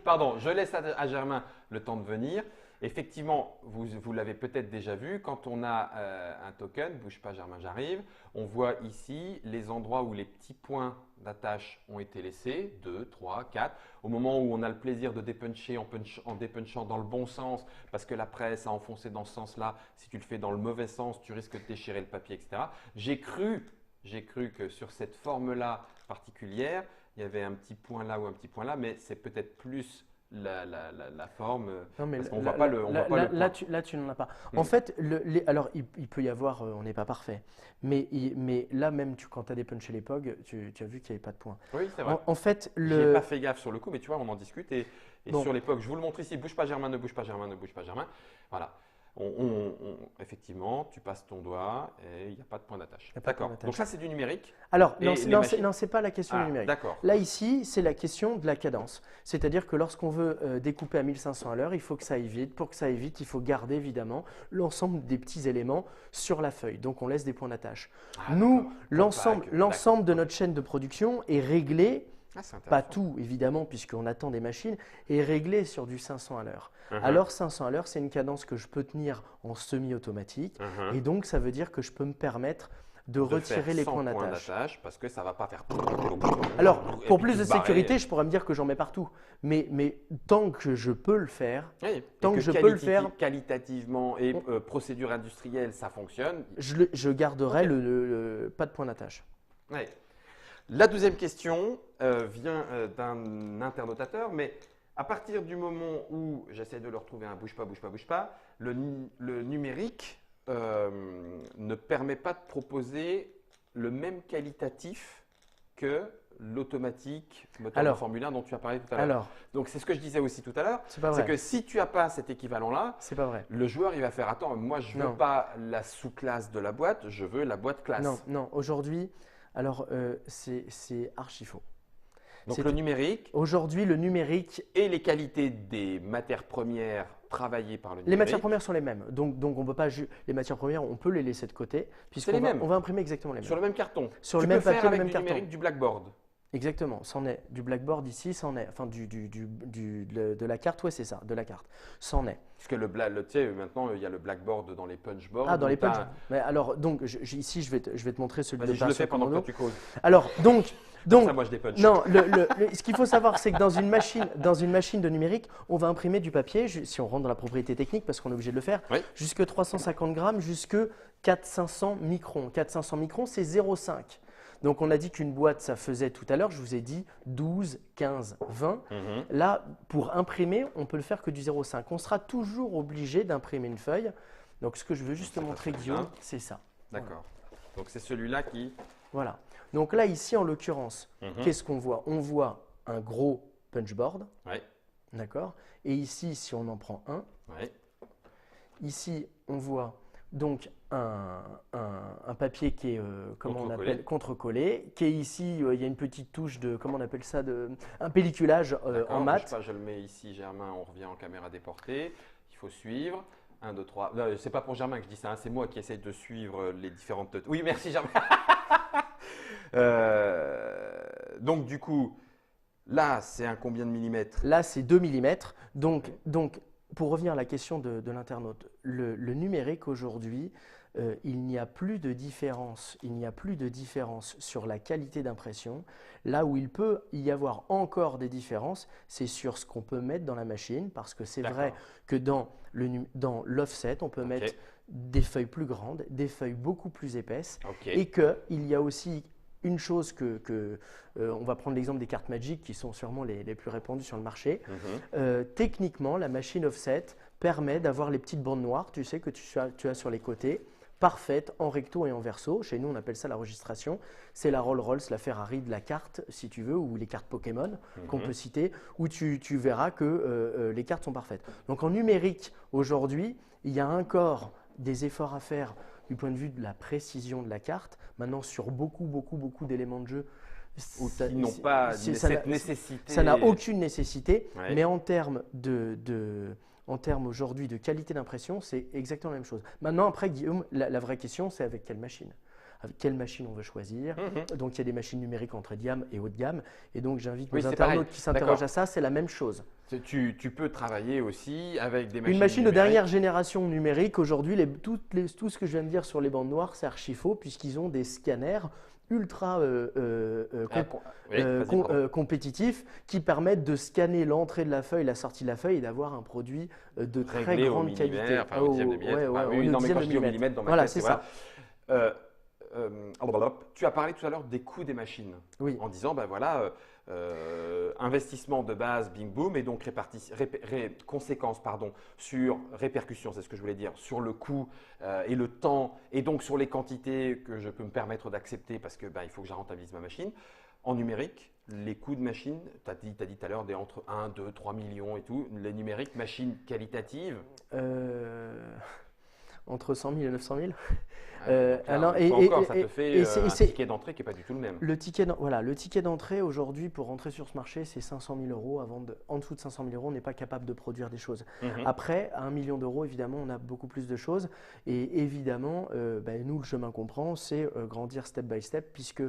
Pardon, je laisse à Germain le temps de venir. Effectivement, vous l'avez peut-être déjà vu, quand on a un token, bouge pas Germain, j'arrive, on voit ici les endroits où les petits points d'attache ont été laissés, 2, 3, 4. Au moment où on a le plaisir de dépuncher en dépunchant dans le bon sens, parce que la presse a enfoncé dans ce sens-là, si tu le fais dans le mauvais sens, tu risques de déchirer le papier, etc. J'ai cru que sur cette forme-là particulière, il y avait un petit point là ou un petit point là, mais c'est peut-être plus la forme, non, mais parce qu'on ne voit pas le point. Là, tu n'en as pas. En fait, alors il peut y avoir, on n'est pas parfait, mais là même, quand tu as dépunché les POG, tu as vu qu'il n'y avait pas de point. Oui, c'est vrai. En fait, Je n'ai pas fait gaffe sur le coup, mais tu vois, on en discute. Et sur les POG, je vous le montre ici, bouge pas Germain, ne bouge pas Germain, ne bouge pas Germain. Voilà. Effectivement, tu passes ton doigt et il n'y a pas de point d'attache. D'accord. Donc ça, c'est du numérique. Alors, non, ce n'est pas la question du numérique. D'accord. Là, ici, c'est la question de la cadence. C'est-à-dire que lorsqu'on veut découper à 1500 à l'heure, il faut que ça aille vite. Pour que ça aille vite, il faut garder évidemment l'ensemble des petits éléments sur la feuille. Donc, on laisse des points d'attache. Nous, l'ensemble de notre chaîne de production est réglé. Pas tout, évidemment, puisqu'on attend des machines, est réglé sur du 500 à l'heure. Alors, 500 à l'heure, c'est une cadence que je peux tenir en semi-automatique. Et donc, ça veut dire que je peux me permettre de retirer les points d'attache. Parce que ça ne va pas faire… Alors, pour plus de sécurité, je pourrais me dire que j'en mets partout. Mais tant que je peux le faire, qualitativement et procédure industrielle, ça fonctionne. Je garderai pas de point d'attache. Oui. La deuxième question vient d'un internautateur, mais à partir du moment où j'essaie de le retrouver un bouge pas, le numérique ne permet pas de proposer le même qualitatif que l'automatique moteur de Formule 1 dont tu as parlé tout à l'heure. Donc c'est ce que je disais aussi tout à l'heure, c'est que si tu n'as pas cet équivalent-là, le joueur il va faire attends, moi je ne veux pas la sous-classe de la boîte, je veux la boîte classe. Non, aujourd'hui… Alors, c'est archi faux. Donc le numérique. Aujourd'hui, le numérique. Et les qualités des matières premières travaillées par le numérique. Les matières premières sont les mêmes. Donc on peut pas. Les matières premières, on peut les laisser de côté. Puisqu'on va imprimer exactement les mêmes. Sur le même carton. Sur le même papier, faire avec le même carton. Numérique du blackboard. Exactement, c'en est. Du blackboard ici, c'en est. Enfin, de la carte, ouais, c'est ça, de la carte. C'en est. Parce que tu sais, maintenant, il y a le blackboard dans les punchboards. Ah, dans les punchboards. Mais alors, donc, ici, je vais te montrer celui de je le fais pendant que tu causes. Alors, donc ça, moi, je dépunch. Non, ce qu'il faut savoir, c'est que dans une machine de numérique, on va imprimer du papier, si on rentre dans la propriété technique, parce qu'on est obligé de le faire, jusque 350 grammes, jusque 400-500 microns. 400-500 microns, c'est 0,5. Donc, on a dit qu'une boîte, ça faisait tout à l'heure, je vous ai dit 12, 15, 20. Là, pour imprimer, on peut le faire que du 0,5. On sera toujours obligé d'imprimer une feuille. Donc, ce que je veux juste te montrer, Guillaume, c'est ça. D'accord. Donc, c'est celui-là qui… Voilà. Donc là, ici, en l'occurrence, qu'est-ce qu'on voit? On voit un gros punchboard. D'accord. Et ici, si on en prend un, ici, on voit donc un papier qui est, comment on appelle, contre-collé, qui est ici, il y a une petite touche de, comment on appelle ça, un pelliculage en mat. Je le mets ici, Germain, on revient en caméra déportée. Il faut suivre. 1, 2, 3. C'est pas pour Germain que je dis ça, hein, c'est moi qui essaye de suivre les différentes… Oui, merci Germain. Donc du coup, là, c'est un combien de millimètres? Là, c'est 2 millimètres. Donc pour revenir à la question de l'internaute, le numérique aujourd'hui, il n'y a plus de différence. Il n'y a plus de différence sur la qualité d'impression. Là où il peut y avoir encore des différences, c'est sur ce qu'on peut mettre dans la machine, parce que c'est vrai que dans l'offset, on peut mettre des feuilles plus grandes, des feuilles beaucoup plus épaisses, et qu'il y a aussi une chose on va prendre l'exemple des cartes Magic qui sont sûrement les plus répandues sur le marché. Techniquement, la machine offset permet d'avoir les petites bandes noires, tu sais, que tu as sur les côtés, parfaites en recto et en verso. Chez nous, on appelle ça la registration. C'est la Rolls-Royce, la Ferrari de la carte, si tu veux, ou les cartes Pokémon qu'on peut citer, où tu verras que les cartes sont parfaites. Donc en numérique, aujourd'hui, il y a encore des efforts à faire du point de vue de la précision de la carte. Maintenant, sur beaucoup d'éléments de jeu, qui n'ont pas cette nécessité. Ça n'a aucune nécessité, mais en termes aujourd'hui de qualité d'impression, c'est exactement la même chose. Maintenant, après, Guillaume, la vraie question, c'est avec quelle machine ? Avec quelle machine on veut choisir. Donc, il y a des machines numériques entrée de gamme et haut de gamme. Et donc, j'invite nos internautes qui s'interrogent à ça, c'est la même chose. Tu peux travailler aussi avec des machines Une machine numériques. De dernière génération numérique, aujourd'hui, tout ce que je viens de dire sur les bandes noires, c'est archi faux, puisqu'ils ont des scanners ultra compétitifs qui permettent de scanner l'entrée de la feuille, la sortie de la feuille et d'avoir un produit de très grande qualité. Enfin, au dixième de millimètre. Non, mais quand je dis au millimètre, dans ma tête, c'est ça. Tu as parlé tout à l'heure des coûts des machines, en disant, investissement de base, bing boom, et donc conséquences sur répercussions, c'est ce que je voulais dire, sur le coût et le temps, et donc sur les quantités que je peux me permettre d'accepter parce que il faut que je rentabilise ma machine. En numérique, les coûts de machine, tu as dit tout à l'heure entre 1, 2, 3 millions et tout, les numériques, machines qualitatives entre 100 000 et 900 000. Ça te fait un ticket d'entrée qui n'est pas du tout le même. Le ticket d'entrée aujourd'hui pour rentrer sur ce marché, c'est 500 000 euros. En dessous de 500 000 euros, on n'est pas capable de produire des choses. Après, à 1 million d'euros, évidemment, on a beaucoup plus de choses. Et évidemment, nous, le chemin qu'on prend, c'est grandir step by step, puisque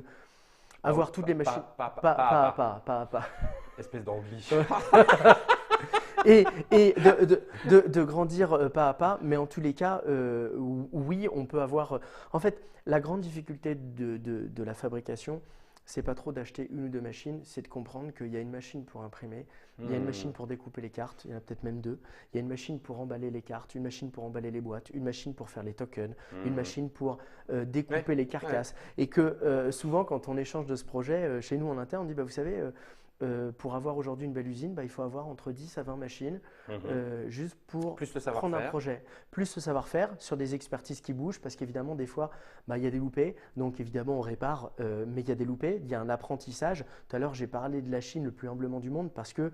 avoir toutes les machines… Pas. Espèce d'anglais. Et de grandir pas à pas, mais en tous les cas, oui, on peut avoir… En fait, la grande difficulté de la fabrication, c'est pas trop d'acheter une ou deux machines, c'est de comprendre qu'il y a une machine pour imprimer, il y a une machine pour découper les cartes, il y en a peut-être même deux, il y a une machine pour emballer les cartes, une machine pour emballer les boîtes, une machine pour faire les tokens, une machine pour découper les carcasses. Et que souvent, quand on échange de ce projet, chez nous en interne, on dit, vous savez… pour avoir aujourd'hui une belle usine, il faut avoir entre 10 à 20 machines juste pour prendre un projet. Plus le savoir-faire sur des expertises qui bougent parce qu'évidemment, des fois, il y a des loupés. Donc, évidemment, on répare, mais il y a des loupés. Il y a un apprentissage. Tout à l'heure, j'ai parlé de la Chine le plus humblement du monde parce que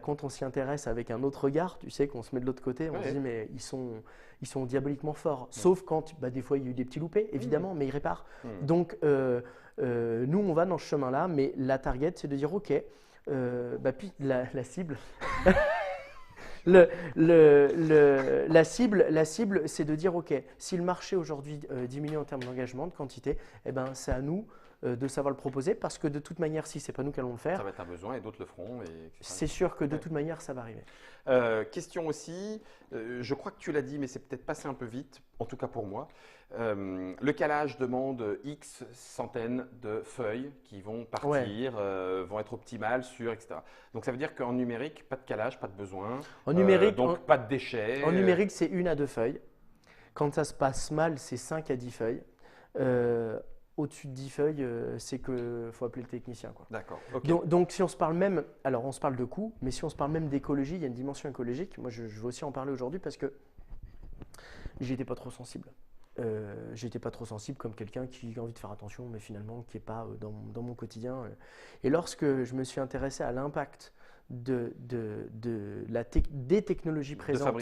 quand on s'y intéresse avec un autre regard, tu sais qu'on se met de l'autre côté, on se dit mais ils sont diaboliquement forts. Sauf quand des fois il y a eu des petits loupés, évidemment, mais ils réparent. Donc nous on va dans ce chemin-là, mais la target c'est de dire ok, puis la cible. La cible, c'est de dire ok, si le marché aujourd'hui diminue en termes d'engagement, de quantité, c'est à nous de savoir le proposer parce que de toute manière, si ce n'est pas nous qui allons le faire, ça va être un besoin et d'autres le feront. C'est sûr que de toute manière, ça va arriver. Question aussi, je crois que tu l'as dit, mais c'est peut-être passé un peu vite, en tout cas pour moi. Le calage demande X centaines de feuilles qui vont partir, vont être optimales sur, etc. Donc ça veut dire qu'en numérique, pas de calage, pas de besoin, en numérique, donc pas de déchets. En numérique, c'est 1 à 2 feuilles. Quand ça se passe mal, c'est 5 à 10 feuilles. Au-dessus de 10 feuilles, c'est qu'il faut appeler le technicien. D'accord. Okay. Donc, si on se parle même, alors on se parle de coût, mais si on se parle même d'écologie, il y a une dimension écologique. Moi, je veux aussi en parler aujourd'hui parce que j'y étais pas trop sensible. J'étais pas trop sensible comme quelqu'un qui a envie de faire attention, mais finalement qui n'est pas dans mon quotidien. Et lorsque je me suis intéressé à l'impact des technologies présentes,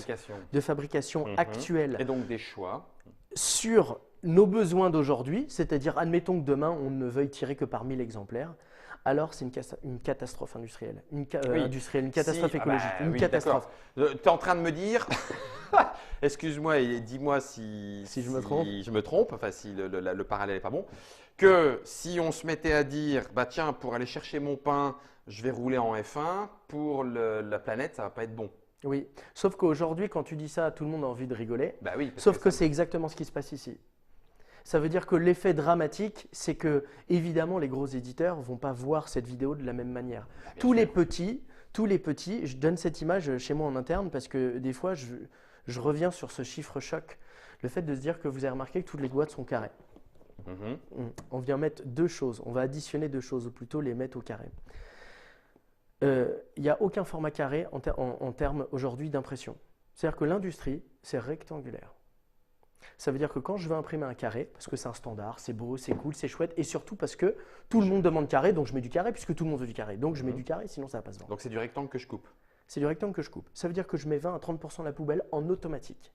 de fabrication actuelle, et donc des choix sur nos besoins d'aujourd'hui, c'est-à-dire admettons que demain on ne veuille tirer que par 1000 exemplaires, alors c'est une catastrophe industrielle, une catastrophe écologique, une catastrophe. Tu es en train de me dire, excuse-moi et dis-moi si je me trompe, enfin si le parallèle n'est pas bon, que si on se mettait à dire, tiens, pour aller chercher mon pain, je vais rouler en F1, pour la planète, ça ne va pas être bon. Oui, sauf qu'aujourd'hui, quand tu dis ça, tout le monde a envie de rigoler. Bah oui, parce Sauf que ça- c'est exactement ce qui se passe ici. Ça veut dire que l'effet dramatique, c'est que évidemment les gros éditeurs vont pas voir cette vidéo de la même manière. bah, bien Tous les sûr. petits, tous les petits, je donne cette image chez moi en interne parce que des fois je reviens sur ce chiffre choc. Le fait de se dire que vous avez remarqué que toutes les boîtes sont carrées. Mhm. On vient mettre deux choses, on va additionner deux choses ou plutôt les mettre au carré. Il n'y a aucun format carré en termes aujourd'hui d'impression. C'est-à-dire que l'industrie, c'est rectangulaire. Ça veut dire que quand je veux imprimer un carré, parce que c'est un standard, c'est beau, c'est cool, c'est chouette, et surtout parce que tout le monde demande carré, donc je mets du carré, puisque tout le monde veut du carré. Donc je mets du carré, sinon ça va pas se vendre. Donc c'est du rectangle que je coupe. C'est du rectangle que je coupe. Ça veut dire que je mets 20 à 30% de la poubelle en automatique,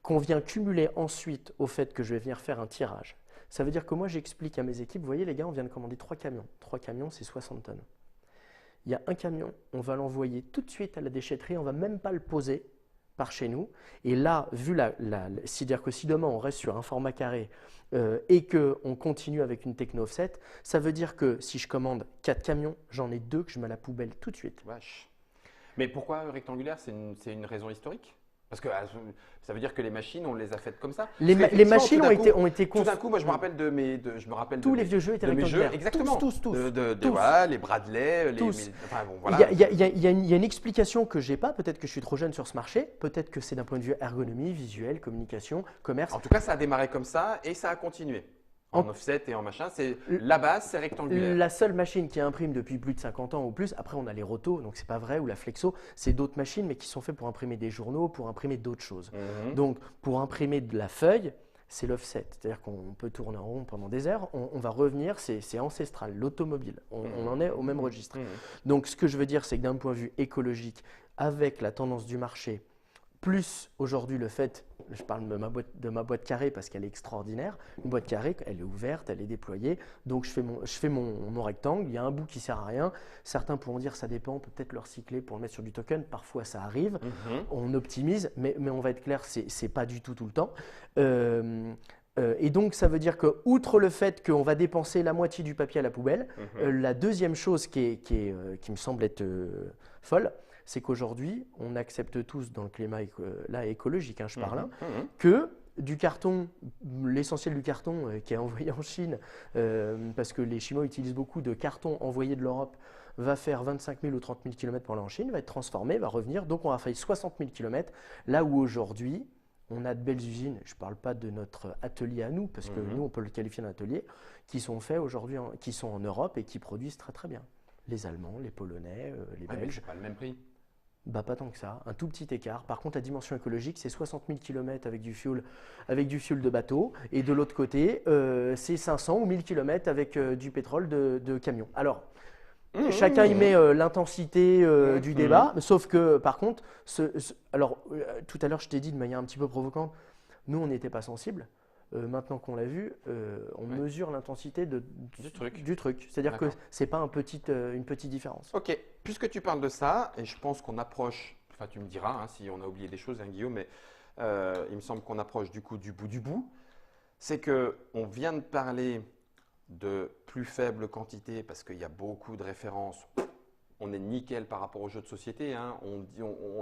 qu'on vient cumuler ensuite au fait que je vais venir faire un tirage. Ça veut dire que moi j'explique à mes équipes, vous voyez les gars, on vient de commander 3 camions. 3 camions, c'est 60 tonnes. Il y a un camion, on va l'envoyer tout de suite à la déchetterie, on ne va même pas le poser par chez nous. Et là, vu c'est-à-dire que si demain on reste sur un format carré et qu'on continue avec une techno offset, ça veut dire que si je commande 4 camions, j'en ai 2 que je mets à la poubelle tout de suite. Vache. Mais pourquoi rectangulaire? C'est une raison historique? Parce que ça veut dire que les machines, on les a faites comme ça. Les Parce qu'effectivement, machines ont été Tout d'un conçues. coup, moi, je me rappelle je me rappelle Tous de les vieux jeux étaient de mes jeux, rectangulaires. exactement. Tous. Voilà, les Bradley, Tous. enfin bon, Il voilà. y a une explication que j'ai pas, peut-être que je suis trop jeune sur ce marché, peut-être que c'est d'un point de vue ergonomie, visuel, communication, commerce. En tout cas, ça a démarré comme ça et ça a continué. En offset et en machin, c'est la base, c'est rectangulaire. La seule machine qui imprime depuis plus de 50 ans ou plus, après on a les rotos, donc c'est pas vrai, ou la flexo, c'est d'autres machines mais qui sont faites pour imprimer des journaux, pour imprimer d'autres choses. Mhm. Donc pour imprimer de la feuille, c'est l'offset, c'est-à-dire qu'on peut tourner en rond pendant des heures, on va revenir, c'est ancestral, l'automobile, on en est au même registre. Mhm. Donc ce que je veux dire, c'est que d'un point de vue écologique, avec la tendance du marché, plus aujourd'hui le fait, je parle de ma boîte carrée parce qu'elle est extraordinaire, une boîte carrée, elle est ouverte, elle est déployée, donc je fais mon rectangle, il y a un bout qui ne sert à rien, certains pourront dire ça dépend, on peut peut-être le recycler pour le mettre sur du token, parfois ça arrive, on optimise, mais on va être clair, c'est pas du tout le temps. Et donc ça veut dire que, outre le fait qu'on va dépenser la moitié du papier à la poubelle, la deuxième chose qui me semble être folle, c'est qu'aujourd'hui, on accepte tous dans le climat là, écologique, je parle, que du carton, l'essentiel du carton qui est envoyé en Chine, parce que les Chinois utilisent beaucoup de carton envoyé de l'Europe, va faire 25 000 ou 30 000 km pour aller en Chine, va être transformé, va revenir, donc on va faire 60 000 km, là où aujourd'hui, on a de belles usines, je ne parle pas de notre atelier à nous, parce que nous, on peut le qualifier d'atelier, qui sont faits aujourd'hui, qui sont en Europe et qui produisent très très bien. Les Allemands, les Polonais, les Belges. C'est pas le même prix. Bah, pas tant que ça, un tout petit écart. Par contre, la dimension écologique, c'est 60 000 km avec du fuel de bateau. Et de l'autre côté, c'est 500 ou 1000 km avec du pétrole de camion. Alors, chacun y met l'intensité du débat, sauf que par contre, tout à l'heure, je t'ai dit de manière un petit peu provocante, nous, on n'était pas sensibles. Maintenant qu'on l'a vu, on mesure l'intensité du truc. C'est-à-dire que ce n'est pas une petite différence. Ok, puisque tu parles de ça, et je pense qu'on approche, enfin tu me diras si on a oublié des choses, Guillaume, mais il me semble qu'on approche du coup du bout, c'est qu'on vient de parler de plus faible quantité parce qu'il y a beaucoup de références. On est nickel par rapport aux jeux de société.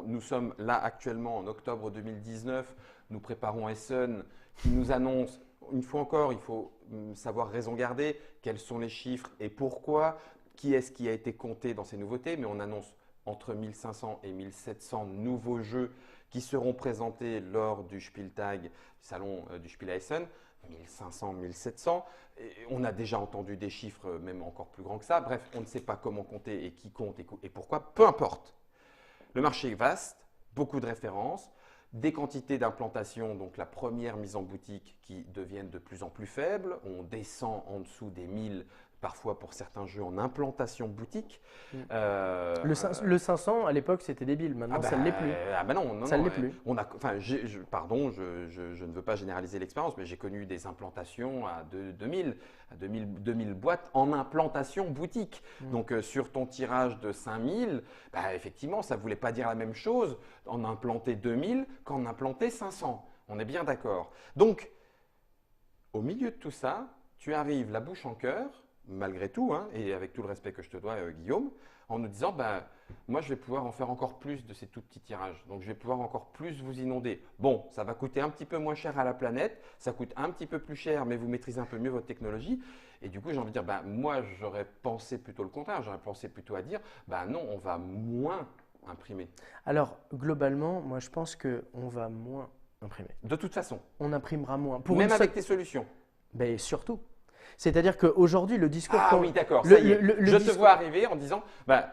Nous sommes là actuellement en octobre 2019, nous préparons Essen qui nous annonce, une fois encore, il faut savoir raison garder, quels sont les chiffres et pourquoi, qui est-ce qui a été compté dans ces nouveautés, mais on annonce entre 1500 et 1700 nouveaux jeux qui seront présentés lors du Spieltag, salon du Spiel à Essen, 1500, 1700. Et on a déjà entendu des chiffres même encore plus grands que ça. Bref, on ne sait pas comment compter et qui compte et pourquoi, peu importe. Le marché est vaste, beaucoup de références. Des quantités d'implantation, donc la première mise en boutique, qui deviennent de plus en plus faibles. On descend en dessous des 1000, parfois pour certains jeux en implantation boutique. Le 500, à l'époque, c'était débile. Maintenant, ça ne l'est plus. Non, ça ne l'est plus. Pardon, je ne veux pas généraliser l'expérience, mais j'ai connu des implantations à 2000 boîtes en implantation boutique. Donc, sur ton tirage de 5000, effectivement, ça ne voulait pas dire la même chose en implanter 2000 qu'en implanter 500. On est bien d'accord. Donc, au milieu de tout ça, tu arrives la bouche en cœur, malgré tout, et avec tout le respect que je te dois, Guillaume, en nous disant, ben, moi, je vais pouvoir en faire encore plus de ces tout petits tirages. Donc, je vais pouvoir encore plus vous inonder. Bon, ça va coûter un petit peu moins cher à la planète, ça coûte un petit peu plus cher, mais vous maîtrisez un peu mieux votre technologie. Et du coup, j'ai envie de dire, ben, moi, j'aurais pensé plutôt le contraire. J'aurais pensé plutôt à dire, ben non, on va moins imprimer. Alors, globalement, moi, je pense qu'on va moins imprimer. De toute façon, On imprimera moins. même avec tes solutions. Ben, surtout. C'est-à-dire qu'aujourd'hui, le discours… Ah oui, d'accord, ça y est. Je te vois arriver en disant, ben,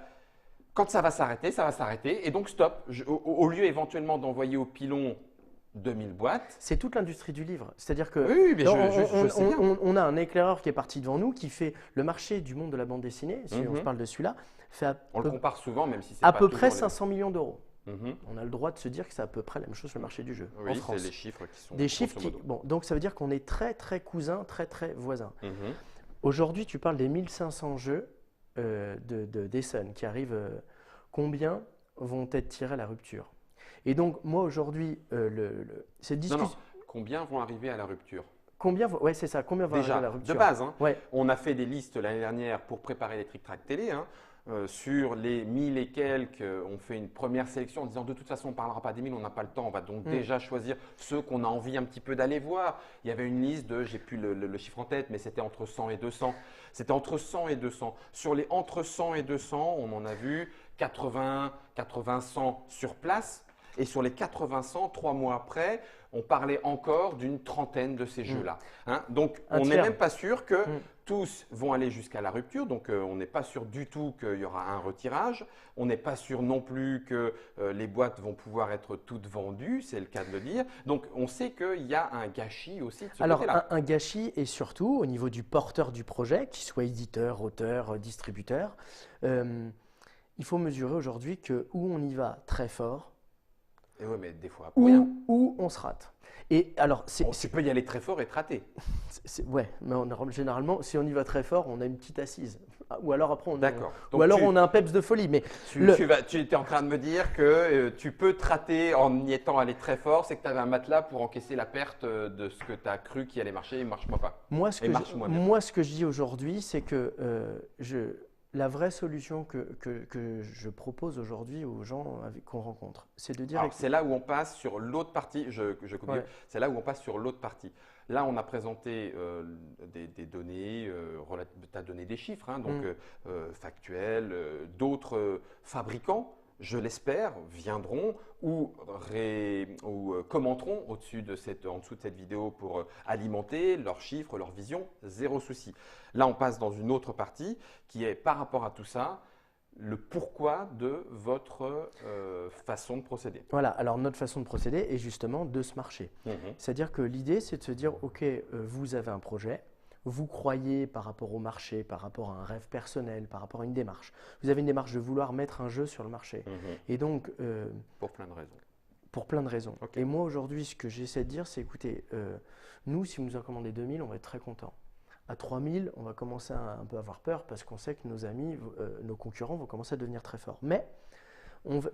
quand ça va s'arrêter, et donc stop. Au lieu éventuellement d'envoyer au pilon 2000 boîtes. C'est toute l'industrie du livre. C'est-à-dire que oui, mais je sais bien. On a un éclaireur qui est parti devant nous, qui fait le marché du monde de la bande dessinée, si on se parle de celui-là, fait on le compare souvent, même si c'est à pas peu près toujours 500 millions d'euros. On a le droit de se dire que c'est à peu près la même chose sur le marché du jeu en France. Oui, c'est les chiffres qui sont… Des chiffres qui… Bon, donc ça veut dire qu'on est très, très cousins, très, très voisins. Aujourd'hui, tu parles des 1500 jeux d'Essen qui arrivent… combien vont être tirés à la rupture? Et donc, moi, aujourd'hui, cette discussion… Non, combien vont arriver à la rupture? Ouais, c'est ça. Combien vont arriver à la rupture? De base, ouais. On a fait des listes l'année dernière pour préparer les Trick Track Télé. Sur les 1000 et quelques, on fait une première sélection en disant de toute façon, on ne parlera pas des 1000, on n'a pas le temps. On va donc déjà choisir ceux qu'on a envie un petit peu d'aller voir. Il y avait une liste de, j'ai plus le chiffre en tête, mais c'était entre 100 et 200. C'était entre 100 et 200. Sur les entre 100 et 200, on en a vu 80, 100 sur place. Et sur les 80-100, 3 mois après, on parlait encore d'une trentaine de ces jeux-là. Donc, on n'est même pas sûr que tous vont aller jusqu'à la rupture. Donc, on n'est pas sûr du tout qu'il y aura un retirage. On n'est pas sûr non plus que les boîtes vont pouvoir être toutes vendues. C'est le cas de le dire. Donc, on sait qu'il y a un gâchis aussi de ce côté-là. Alors, un gâchis et surtout au niveau du porteur du projet, qu'il soit éditeur, auteur, distributeur, il faut mesurer aujourd'hui que où on y va très fort, et ouais, mais des fois, où on se rate. Et alors, tu peux y aller très fort et te rater. Ouais, mais généralement, si on y va très fort, on a une petite assise. Ou alors après, on a un peps de folie. Mais tu étais en train de me dire que tu peux te rater en y étant allé très fort, c'est que tu avais un matelas pour encaisser la perte de ce que tu as cru qui allait marcher et ne marche pas. Moi, ce que je dis aujourd'hui, c'est que la vraie solution que je propose aujourd'hui aux gens qu'on rencontre, c'est de dire… Alors, c'est là où on passe sur l'autre partie, c'est là où on passe sur l'autre partie. Là, on a présenté des données, tu as donné des chiffres, factuels, d'autres fabricants, je l'espère, viendront ou commenteront en dessous de cette vidéo pour alimenter leurs chiffres, leur vision, zéro souci. Là, on passe dans une autre partie qui est par rapport à tout ça, le pourquoi de votre façon de procéder. Voilà, alors notre façon de procéder est justement de ce marché. C'est-à-dire que l'idée, c'est de se dire, OK, vous avez un projet, vous croyez par rapport au marché, par rapport à un rêve personnel, par rapport à une démarche. Vous avez une démarche de vouloir mettre un jeu sur le marché. Et donc… pour plein de raisons. Pour plein de raisons. Okay. Et moi, aujourd'hui, ce que j'essaie de dire, c'est écoutez, nous, si vous nous en commandez 2000, on va être très contents. À 3000, on va commencer à un peu avoir peur parce qu'on sait que nos amis, nos concurrents vont commencer à devenir très forts. Mais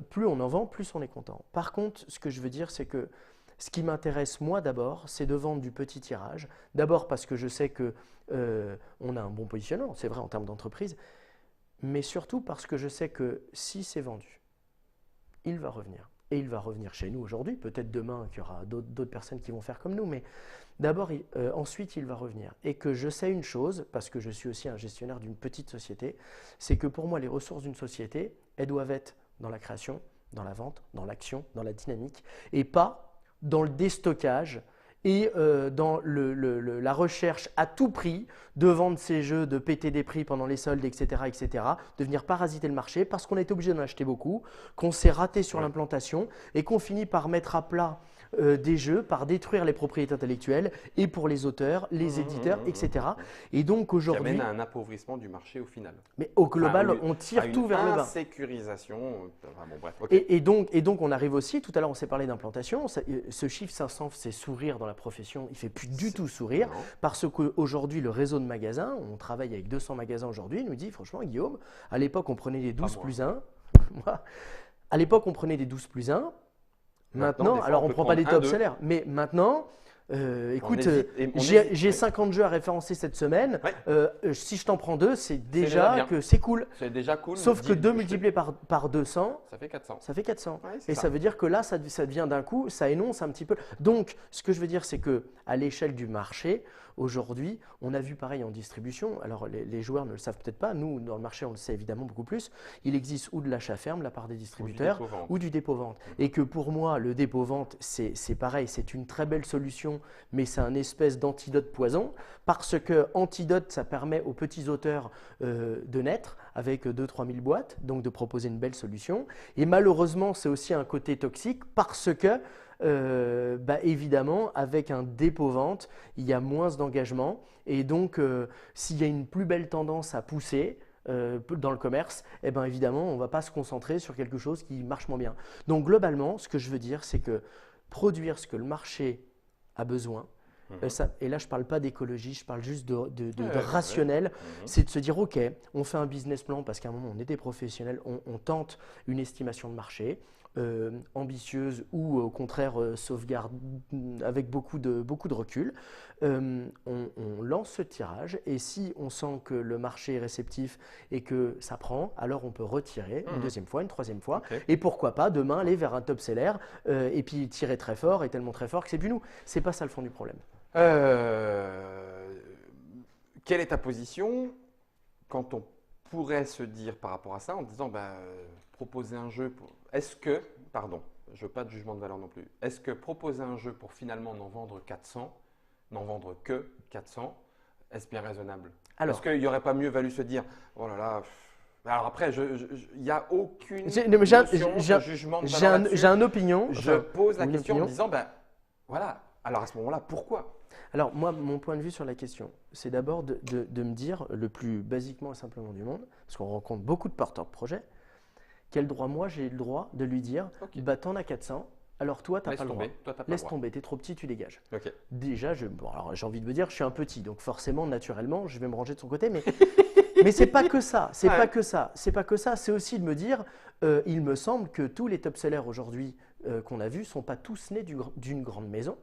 plus on en vend, plus on est content. Par contre, ce que je veux dire, c'est que ce qui m'intéresse, moi, d'abord, c'est de vendre du petit tirage. D'abord parce que je sais qu'on a un bon positionnement, c'est vrai en termes d'entreprise, mais surtout parce que je sais que si c'est vendu, il va revenir. Et il va revenir chez nous aujourd'hui, peut-être demain qu'il y aura d'autres personnes qui vont faire comme nous, mais d'abord, ensuite, il va revenir. Et que je sais une chose, parce que je suis aussi un gestionnaire d'une petite société, c'est que pour moi, les ressources d'une société, elles doivent être dans la création, dans la vente, dans l'action, dans la dynamique, et pas dans le déstockage et dans la recherche à tout prix de vendre ces jeux, de péter des prix pendant les soldes, etc., de venir parasiter le marché parce qu'on a été obligé d'en acheter beaucoup, qu'on s'est raté sur l'implantation et qu'on finit par mettre à plat des jeux, par détruire les propriétés intellectuelles et pour les auteurs, les éditeurs, etc. Et donc aujourd'hui… Qui amène à un appauvrissement du marché au final. Mais au global, on tire tout vers le bas. Insécurisation, bref. Okay. Et donc on arrive aussi, tout à l'heure on s'est parlé d'implantation, ce chiffre 500 c'est sourire dans la profession, il ne fait plus du tout sourire parce qu'aujourd'hui le réseau de magasins, on travaille avec 200 magasins aujourd'hui, il nous dit franchement Guillaume, à l'époque on prenait des 12 plus 1, à l'époque on prenait des 12 plus 1, maintenant alors on ne prend pas les top salaires, mais maintenant Écoute, on j'ai hésite. 50 jeux à référencer cette semaine. Ouais. Si je t'en prends 2, c'est déjà déjà bien. que c'est cool. C'est déjà cool. Sauf que 2 multiplié par 200, Ça fait 400. ça fait 400. Ouais, c'est Et ça veut dire que là, ça devient d'un coup, ça énonce un petit peu. Donc, ce que je veux dire, c'est que à l'échelle du marché, aujourd'hui, on a vu pareil en distribution. Alors, les joueurs ne le savent peut-être pas. Nous, dans le marché, on le sait évidemment beaucoup plus. Il existe ou de l'achat ferme, la part des distributeurs, ou du dépôt-vente. Et que pour moi, le dépôt-vente, c'est pareil, c'est une très belle solution, mais c'est un espèce d'antidote poison. Parce que antidote, ça permet aux petits auteurs de naître avec 2-3 000 boîtes, donc de proposer une belle solution. Et malheureusement, c'est aussi un côté toxique parce que, évidemment, avec un dépôt-vente, il y a moins d'engagement. Et donc, s'il y a une plus belle tendance à pousser dans le commerce, eh ben, évidemment, on ne va pas se concentrer sur quelque chose qui marche moins bien. Donc, globalement, ce que je veux dire, c'est que produire ce que le marché a besoin, et là, je ne parle pas d'écologie, je parle juste de rationnel. C'est de se dire, OK, on fait un business plan parce qu'à un moment, on est des professionnels, on tente une estimation de marché ambitieuse ou au contraire sauvegarde avec beaucoup de recul. On lance ce tirage et si on sent que le marché est réceptif et que ça prend, alors on peut retirer une deuxième fois, une troisième fois. Et pourquoi pas demain aller vers un top seller et puis tirer très fort et tellement très fort que c'est plus nous. C'est pas ça le fond du problème. Quelle est ta position quand on pourrait se dire par rapport à ça en disant proposer un jeu est-ce que, pardon, je veux pas de jugement de valeur non plus, est-ce que proposer un jeu pour finalement n'en vendre 400, n'en vendre que 400, est-ce bien raisonnable? Est-ce qu'il n'y aurait pas mieux valu se dire oh là là, alors après, il n'y a aucune notion de jugement de valeur là-dessus. J'ai une opinion. Je pose la question en disant voilà, alors à ce moment-là, pourquoi? Alors moi, mon point de vue sur la question, c'est d'abord de me dire le plus basiquement et simplement du monde, parce qu'on rencontre beaucoup de porteurs de projets, quel droit moi j'ai le droit de lui dire t'en as 400, alors toi t'as pas le droit. Laisse tomber, t'es trop petit, tu dégages. Déjà, alors j'ai envie de me dire, je suis un petit, donc forcément, naturellement, je vais me ranger de son côté, mais mais c'est pas que ça, c'est pas que ça, c'est aussi de me dire, il me semble que tous les top-sellers aujourd'hui qu'on a vus sont pas tous nés d'une grande maison.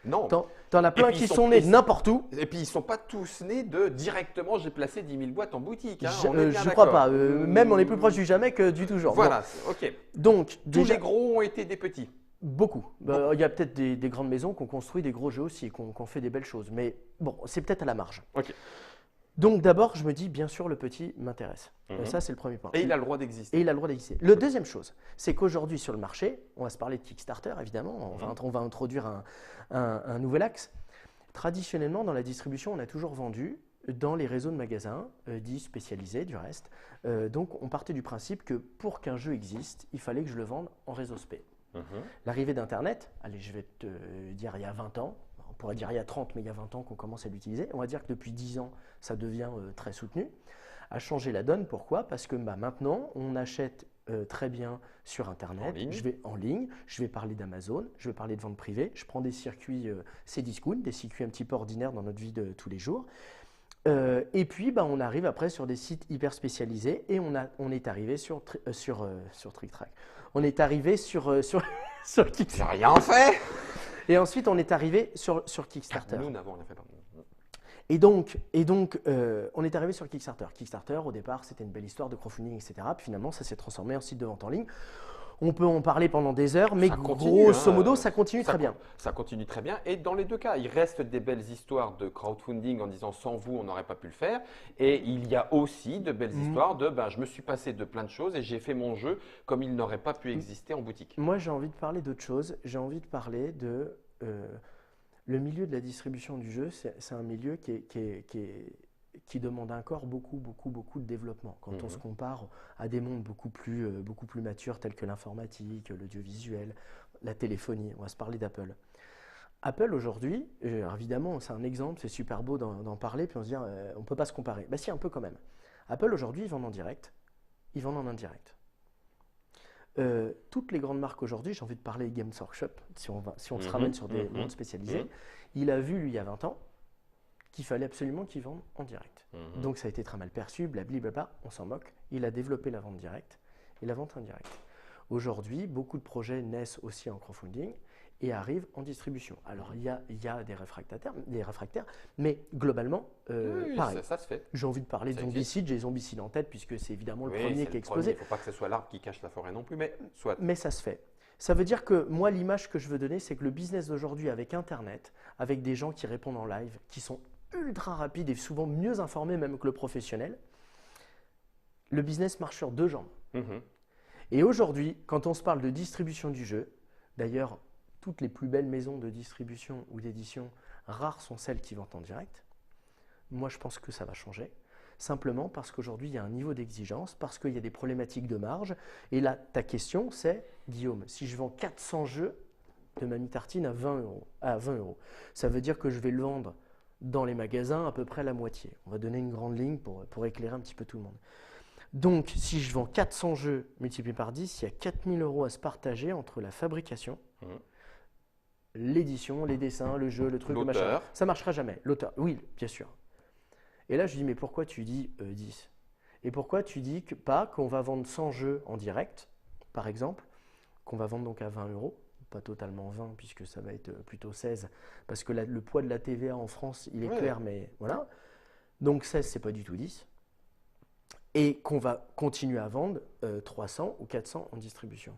Non. T'en as plein qui sont nés n'importe où. Et puis ils ne sont pas tous nés directement j'ai placé 10 000 boîtes en boutique. Hein, je crois pas. Même on est plus proche du jamais que du toujours. Voilà, ok. Donc, tous les gros ont été des petits. Beaucoup. Il y a peut-être des grandes maisons qui ont construit des gros jeux aussi, qui ont fait des belles choses. Mais bon, c'est peut-être à la marge. Ok. Donc d'abord, je me dis, bien sûr, le petit m'intéresse. Ça, c'est le premier point. Et il a le droit d'exister. Et il a le droit d'exister. La deuxième chose, c'est qu'aujourd'hui, sur le marché, on va se parler de Kickstarter, évidemment. On va introduire un nouvel axe. Traditionnellement, dans la distribution, on a toujours vendu dans les réseaux de magasins, dits spécialisés du reste. Donc, on partait du principe que pour qu'un jeu existe, il fallait que je le vende en réseau spé. L'arrivée d'Internet, allez, je vais te dire il y a 20 ans, on pourrait dire il y a 30, mais il y a 20 ans qu'on commence à l'utiliser. On va dire que depuis 10 ans, ça devient très soutenu. A changé la donne, pourquoi? Parce que maintenant, on achète très bien sur Internet, en ligne, je vais parler d'Amazon, je vais parler de vente privée, je prends des circuits Cdiscount, des circuits un petit peu ordinaires dans notre vie de tous les jours. Et puis, on arrive après sur des sites hyper spécialisés et on est arrivé sur Trick Track. On est arrivé sur Kickstarter. J'ai rien fait. Et ensuite, on est arrivé sur Kickstarter. Nous n'avons rien fait. Et donc, on est arrivé sur Kickstarter. Kickstarter, au départ, c'était une belle histoire de crowdfunding, etc. Puis finalement, ça s'est transformé en site de vente en ligne. On peut en parler pendant des heures, mais grosso modo, ça continue très bien. Ça continue très bien. Et dans les deux cas, il reste des belles histoires de crowdfunding en disant sans vous, on n'aurait pas pu le faire. Et il y a aussi de belles histoires de je me suis passé de plein de choses et j'ai fait mon jeu comme il n'aurait pas pu exister en boutique. Moi, j'ai envie de parler d'autre chose. J'ai envie de parler de le milieu de la distribution du jeu. C'est un milieu qui demande encore beaucoup de développement. Quand on se compare à des mondes beaucoup plus matures tels que l'informatique, l'audiovisuel, la téléphonie, on va se parler d'Apple. Apple aujourd'hui, évidemment, c'est un exemple, c'est super beau d'en parler, puis on se dit, on ne peut pas se comparer. Si, un peu quand même. Apple aujourd'hui, ils vendent en direct, ils vendent en indirect. Toutes les grandes marques aujourd'hui, j'ai envie de parler Games Workshop, si on se ramène sur des mondes spécialisés, il a vu, lui, il y a 20 ans, qu'il fallait absolument qu'ils vendent en direct. Donc ça a été très mal perçu, blablabla, on s'en moque. Il a développé la vente directe et la vente indirecte. Aujourd'hui, beaucoup de projets naissent aussi en crowdfunding et arrive en distribution. Alors, il y a des réfractaires, mais globalement, Oui, pareil. ça se fait. J'ai envie de parler de Ça zombicide, j'ai zombicide en tête, puisque c'est évidemment le Oui, premier c'est qui le a explosé. premier. Il ne faut pas que ce soit l'arbre qui cache la forêt non plus, mais soit. Mais ça se fait. Ça veut dire que moi, l'image que je veux donner, c'est que le business d'aujourd'hui avec Internet, avec des gens qui répondent en live, qui sont ultra rapides et souvent mieux informés même que le professionnel, le business marche sur deux jambes. Mhm. Et aujourd'hui, quand on se parle de distribution du jeu, d'ailleurs, toutes les plus belles maisons de distribution ou d'édition, rares sont celles qui vendent en direct. Moi, je pense que ça va changer. Simplement parce qu'aujourd'hui, il y a un niveau d'exigence, parce qu'il y a des problématiques de marge. Et là, ta question, c'est, Guillaume, si je vends 400 jeux de Mamie Tartine à 20 euros, ça veut dire que je vais le vendre dans les magasins à peu près la moitié. On va donner une grande ligne pour éclairer un petit peu tout le monde. Donc, si je vends 400 jeux multipliés par 10, il y a 4000 euros à se partager entre la fabrication, l'édition, les dessins, le jeu, le truc, le machin. L'auteur. Ça ne marchera jamais. L'auteur, oui, bien sûr. Et là, je dis, mais pourquoi tu dis 10? Et pourquoi tu dis pas qu'on va vendre 100 jeux en direct, par exemple, qu'on va vendre donc à 20 euros, pas totalement 20, puisque ça va être plutôt 16, parce que le poids de la TVA en France, il est clair, mais voilà. Donc 16, c'est pas du tout 10. Et qu'on va continuer à vendre 300 ou 400 en distribution.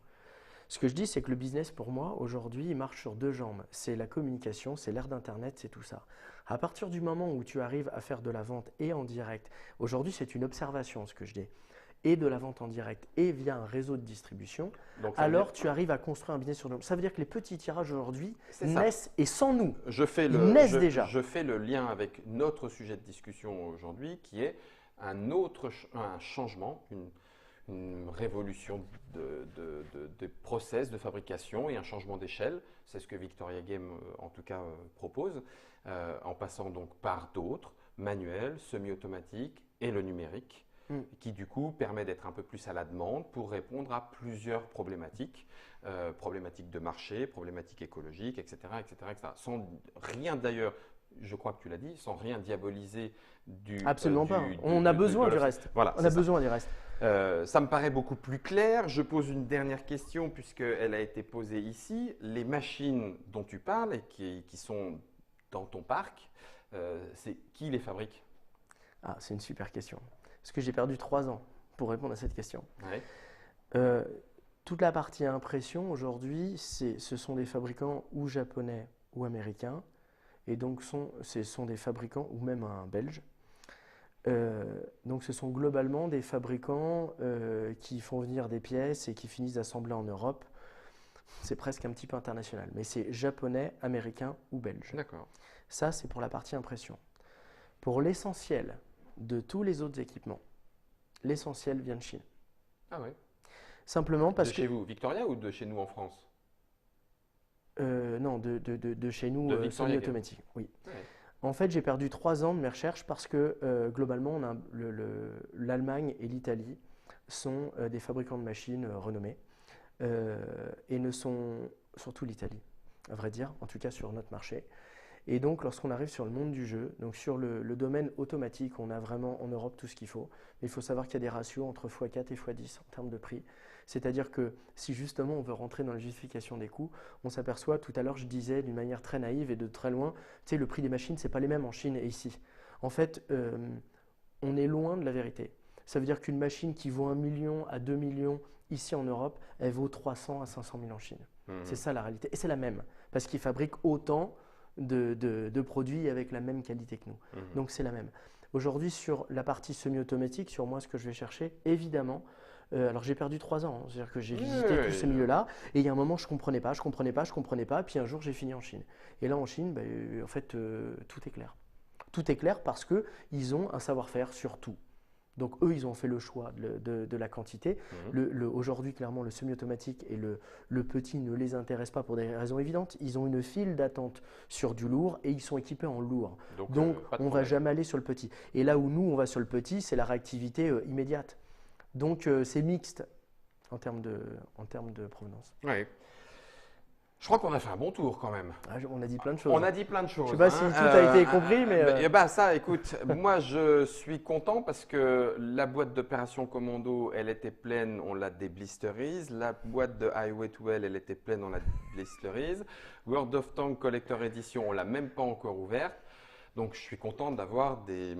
Ce que je dis, c'est que le business, pour moi, aujourd'hui, il marche sur deux jambes. C'est la communication, c'est l'ère d'Internet, c'est tout ça. À partir du moment où tu arrives à faire de la vente et en direct, aujourd'hui, c'est une observation, ce que je dis, et de la vente en direct et via un réseau de distribution, Donc, alors tu arrives à construire un business sur le long. Ça veut dire que les petits tirages aujourd'hui C'est ça. naissent, et sans nous, ils naissent déjà. Je fais le lien avec notre sujet de discussion aujourd'hui, qui est un changement, une révolution de process de fabrication et un changement d'échelle. C'est ce que Victoria Game, en tout cas, propose, en passant donc par d'autres, manuels, semi-automatiques et le numérique, qui du coup permet d'être un peu plus à la demande pour répondre à plusieurs problématiques, problématiques de marché, problématiques écologiques, etc., etc., etc. Sans rien d'ailleurs, je crois que tu l'as dit, sans rien diaboliser Absolument pas. On a besoin du reste. Voilà, on a besoin du reste. Ça me paraît beaucoup plus clair. Je pose une dernière question puisqu'elle a été posée ici. Les machines dont tu parles et qui sont dans ton parc, c'est qui les fabrique? Ah, c'est une super question. Parce que j'ai perdu 3 ans pour répondre à cette question. Ouais. Toute la partie impression aujourd'hui, ce sont des fabricants ou japonais ou américains. Et donc, ce sont des fabricants, ou même un belge. Donc, ce sont globalement des fabricants qui font venir des pièces et qui finissent d'assembler en Europe. C'est presque un petit peu international, mais c'est japonais, américain ou belge. D'accord. Ça, c'est pour la partie impression. Pour l'essentiel de tous les autres équipements, l'essentiel vient de Chine. Ah ouais. Simplement parce de chez vous, Victoria, ou de chez nous en France? Non, de chez nous, De Victoria semi-automatique. Oui. Ouais. En fait, j'ai perdu 3 ans de mes recherches parce que globalement, l'Allemagne et l'Italie sont des fabricants de machines renommés et ne sont, surtout l'Italie, à vrai dire, en tout cas sur notre marché. Et donc, lorsqu'on arrive sur le monde du jeu, donc sur le domaine automatique, on a vraiment en Europe tout ce qu'il faut. Mais il faut savoir qu'il y a des ratios entre x4 et x10 en termes de prix. C'est-à-dire que si justement on veut rentrer dans la justification des coûts, on s'aperçoit, tout à l'heure je disais d'une manière très naïve et de très loin, tu sais, le prix des machines, ce n'est pas les mêmes en Chine et ici. En fait, on est loin de la vérité. Ça veut dire qu'une machine qui vaut 1 million à 2 millions ici en Europe, elle vaut 300 à 500 000 en Chine. C'est ça la réalité. Et c'est la même, parce qu'ils fabriquent autant de produits avec la même qualité que nous. Donc c'est la même. Aujourd'hui, sur la partie semi-automatique, sur moi, ce que je vais chercher, évidemment, alors j'ai perdu 3 ans, c'est-à-dire que j'ai visité tous ces milieux-là, et il y a un moment, je comprenais pas, puis un jour, j'ai fini en Chine. Et là, en Chine, en fait, tout est clair. Tout est clair parce qu'ils ont un savoir-faire sur tout. Donc eux, ils ont fait le choix de la quantité. Aujourd'hui, clairement, le semi-automatique et le petit ne les intéressent pas pour des raisons évidentes. Ils ont une file d'attente sur du lourd et ils sont équipés en lourd. Donc on ne va jamais aller sur le petit. Et là où nous, on va sur le petit, c'est la réactivité immédiate. Donc c'est mixte en termes de provenance. Ouais. Je crois qu'on a fait un bon tour quand même. Ah, on a dit plein de choses. On a dit plein de choses. Je ne sais pas si tout a été compris, mais… Ça, écoute, moi je suis content parce que la boîte d'opération commando, elle était pleine, on l'a déblisterise. La boîte de Highway to Hell, elle était pleine, on l'a déblisterise. World of Tanks Collector Edition, on l'a même pas encore ouverte. Donc je suis content d'avoir des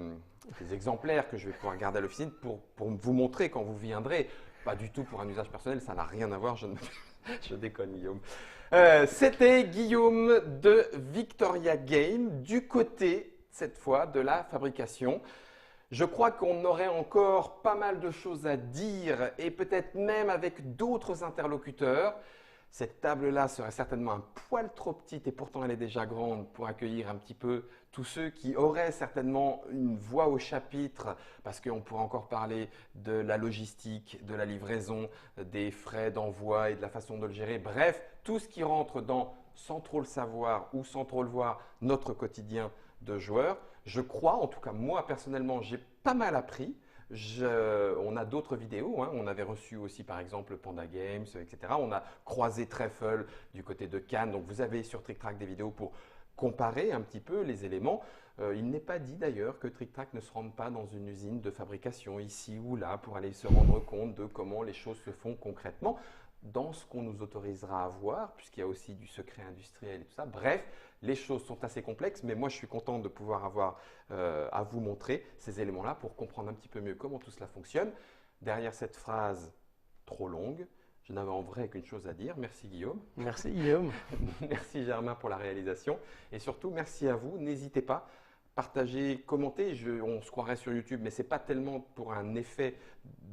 exemplaires que je vais pouvoir garder à l'officine pour vous montrer quand vous viendrez. Pas du tout pour un usage personnel, ça n'a rien à voir, je déconne Guillaume. C'était Guillaume de Victoria Game, du côté, cette fois, de la fabrication. Je crois qu'on aurait encore pas mal de choses à dire et peut-être même avec d'autres interlocuteurs. Cette table-là serait certainement un poil trop petite et pourtant elle est déjà grande pour accueillir un petit peu tous ceux qui auraient certainement une voix au chapitre parce qu'on pourrait encore parler de la logistique, de la livraison, des frais d'envoi et de la façon de le gérer. Bref, tout ce qui rentre dans, sans trop le savoir ou sans trop le voir, notre quotidien de joueur. Je crois, en tout cas moi personnellement, j'ai pas mal appris. On a d'autres vidéos, hein. On avait reçu aussi par exemple Panda Games, etc. On a croisé Treffle du côté de Cannes. Donc vous avez sur Trick Track des vidéos pour comparer un petit peu les éléments. Il n'est pas dit d'ailleurs que Trick Track ne se rende pas dans une usine de fabrication ici ou là pour aller se rendre compte de comment les choses se font concrètement dans ce qu'on nous autorisera à voir, puisqu'il y a aussi du secret industriel et tout ça. Bref, les choses sont assez complexes, mais moi je suis content de pouvoir avoir à vous montrer ces éléments-là pour comprendre un petit peu mieux comment tout cela fonctionne. Derrière cette phrase trop longue, je n'avais en vrai qu'une chose à dire. Merci Guillaume. Merci Guillaume. Merci Germain pour la réalisation. Et surtout, merci à vous. N'hésitez pas, partagez, commentez. On se croirait sur YouTube, mais ce n'est pas tellement pour un effet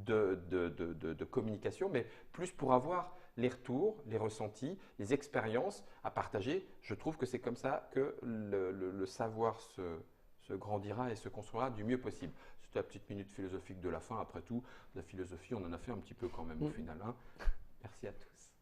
de communication, mais plus pour avoir les retours, les ressentis, les expériences à partager. Je trouve que c'est comme ça que le savoir se grandira et se construira du mieux possible. C'était la petite minute philosophique de la fin. Après tout, la philosophie, on en a fait un petit peu quand même au final, hein. Merci à tous.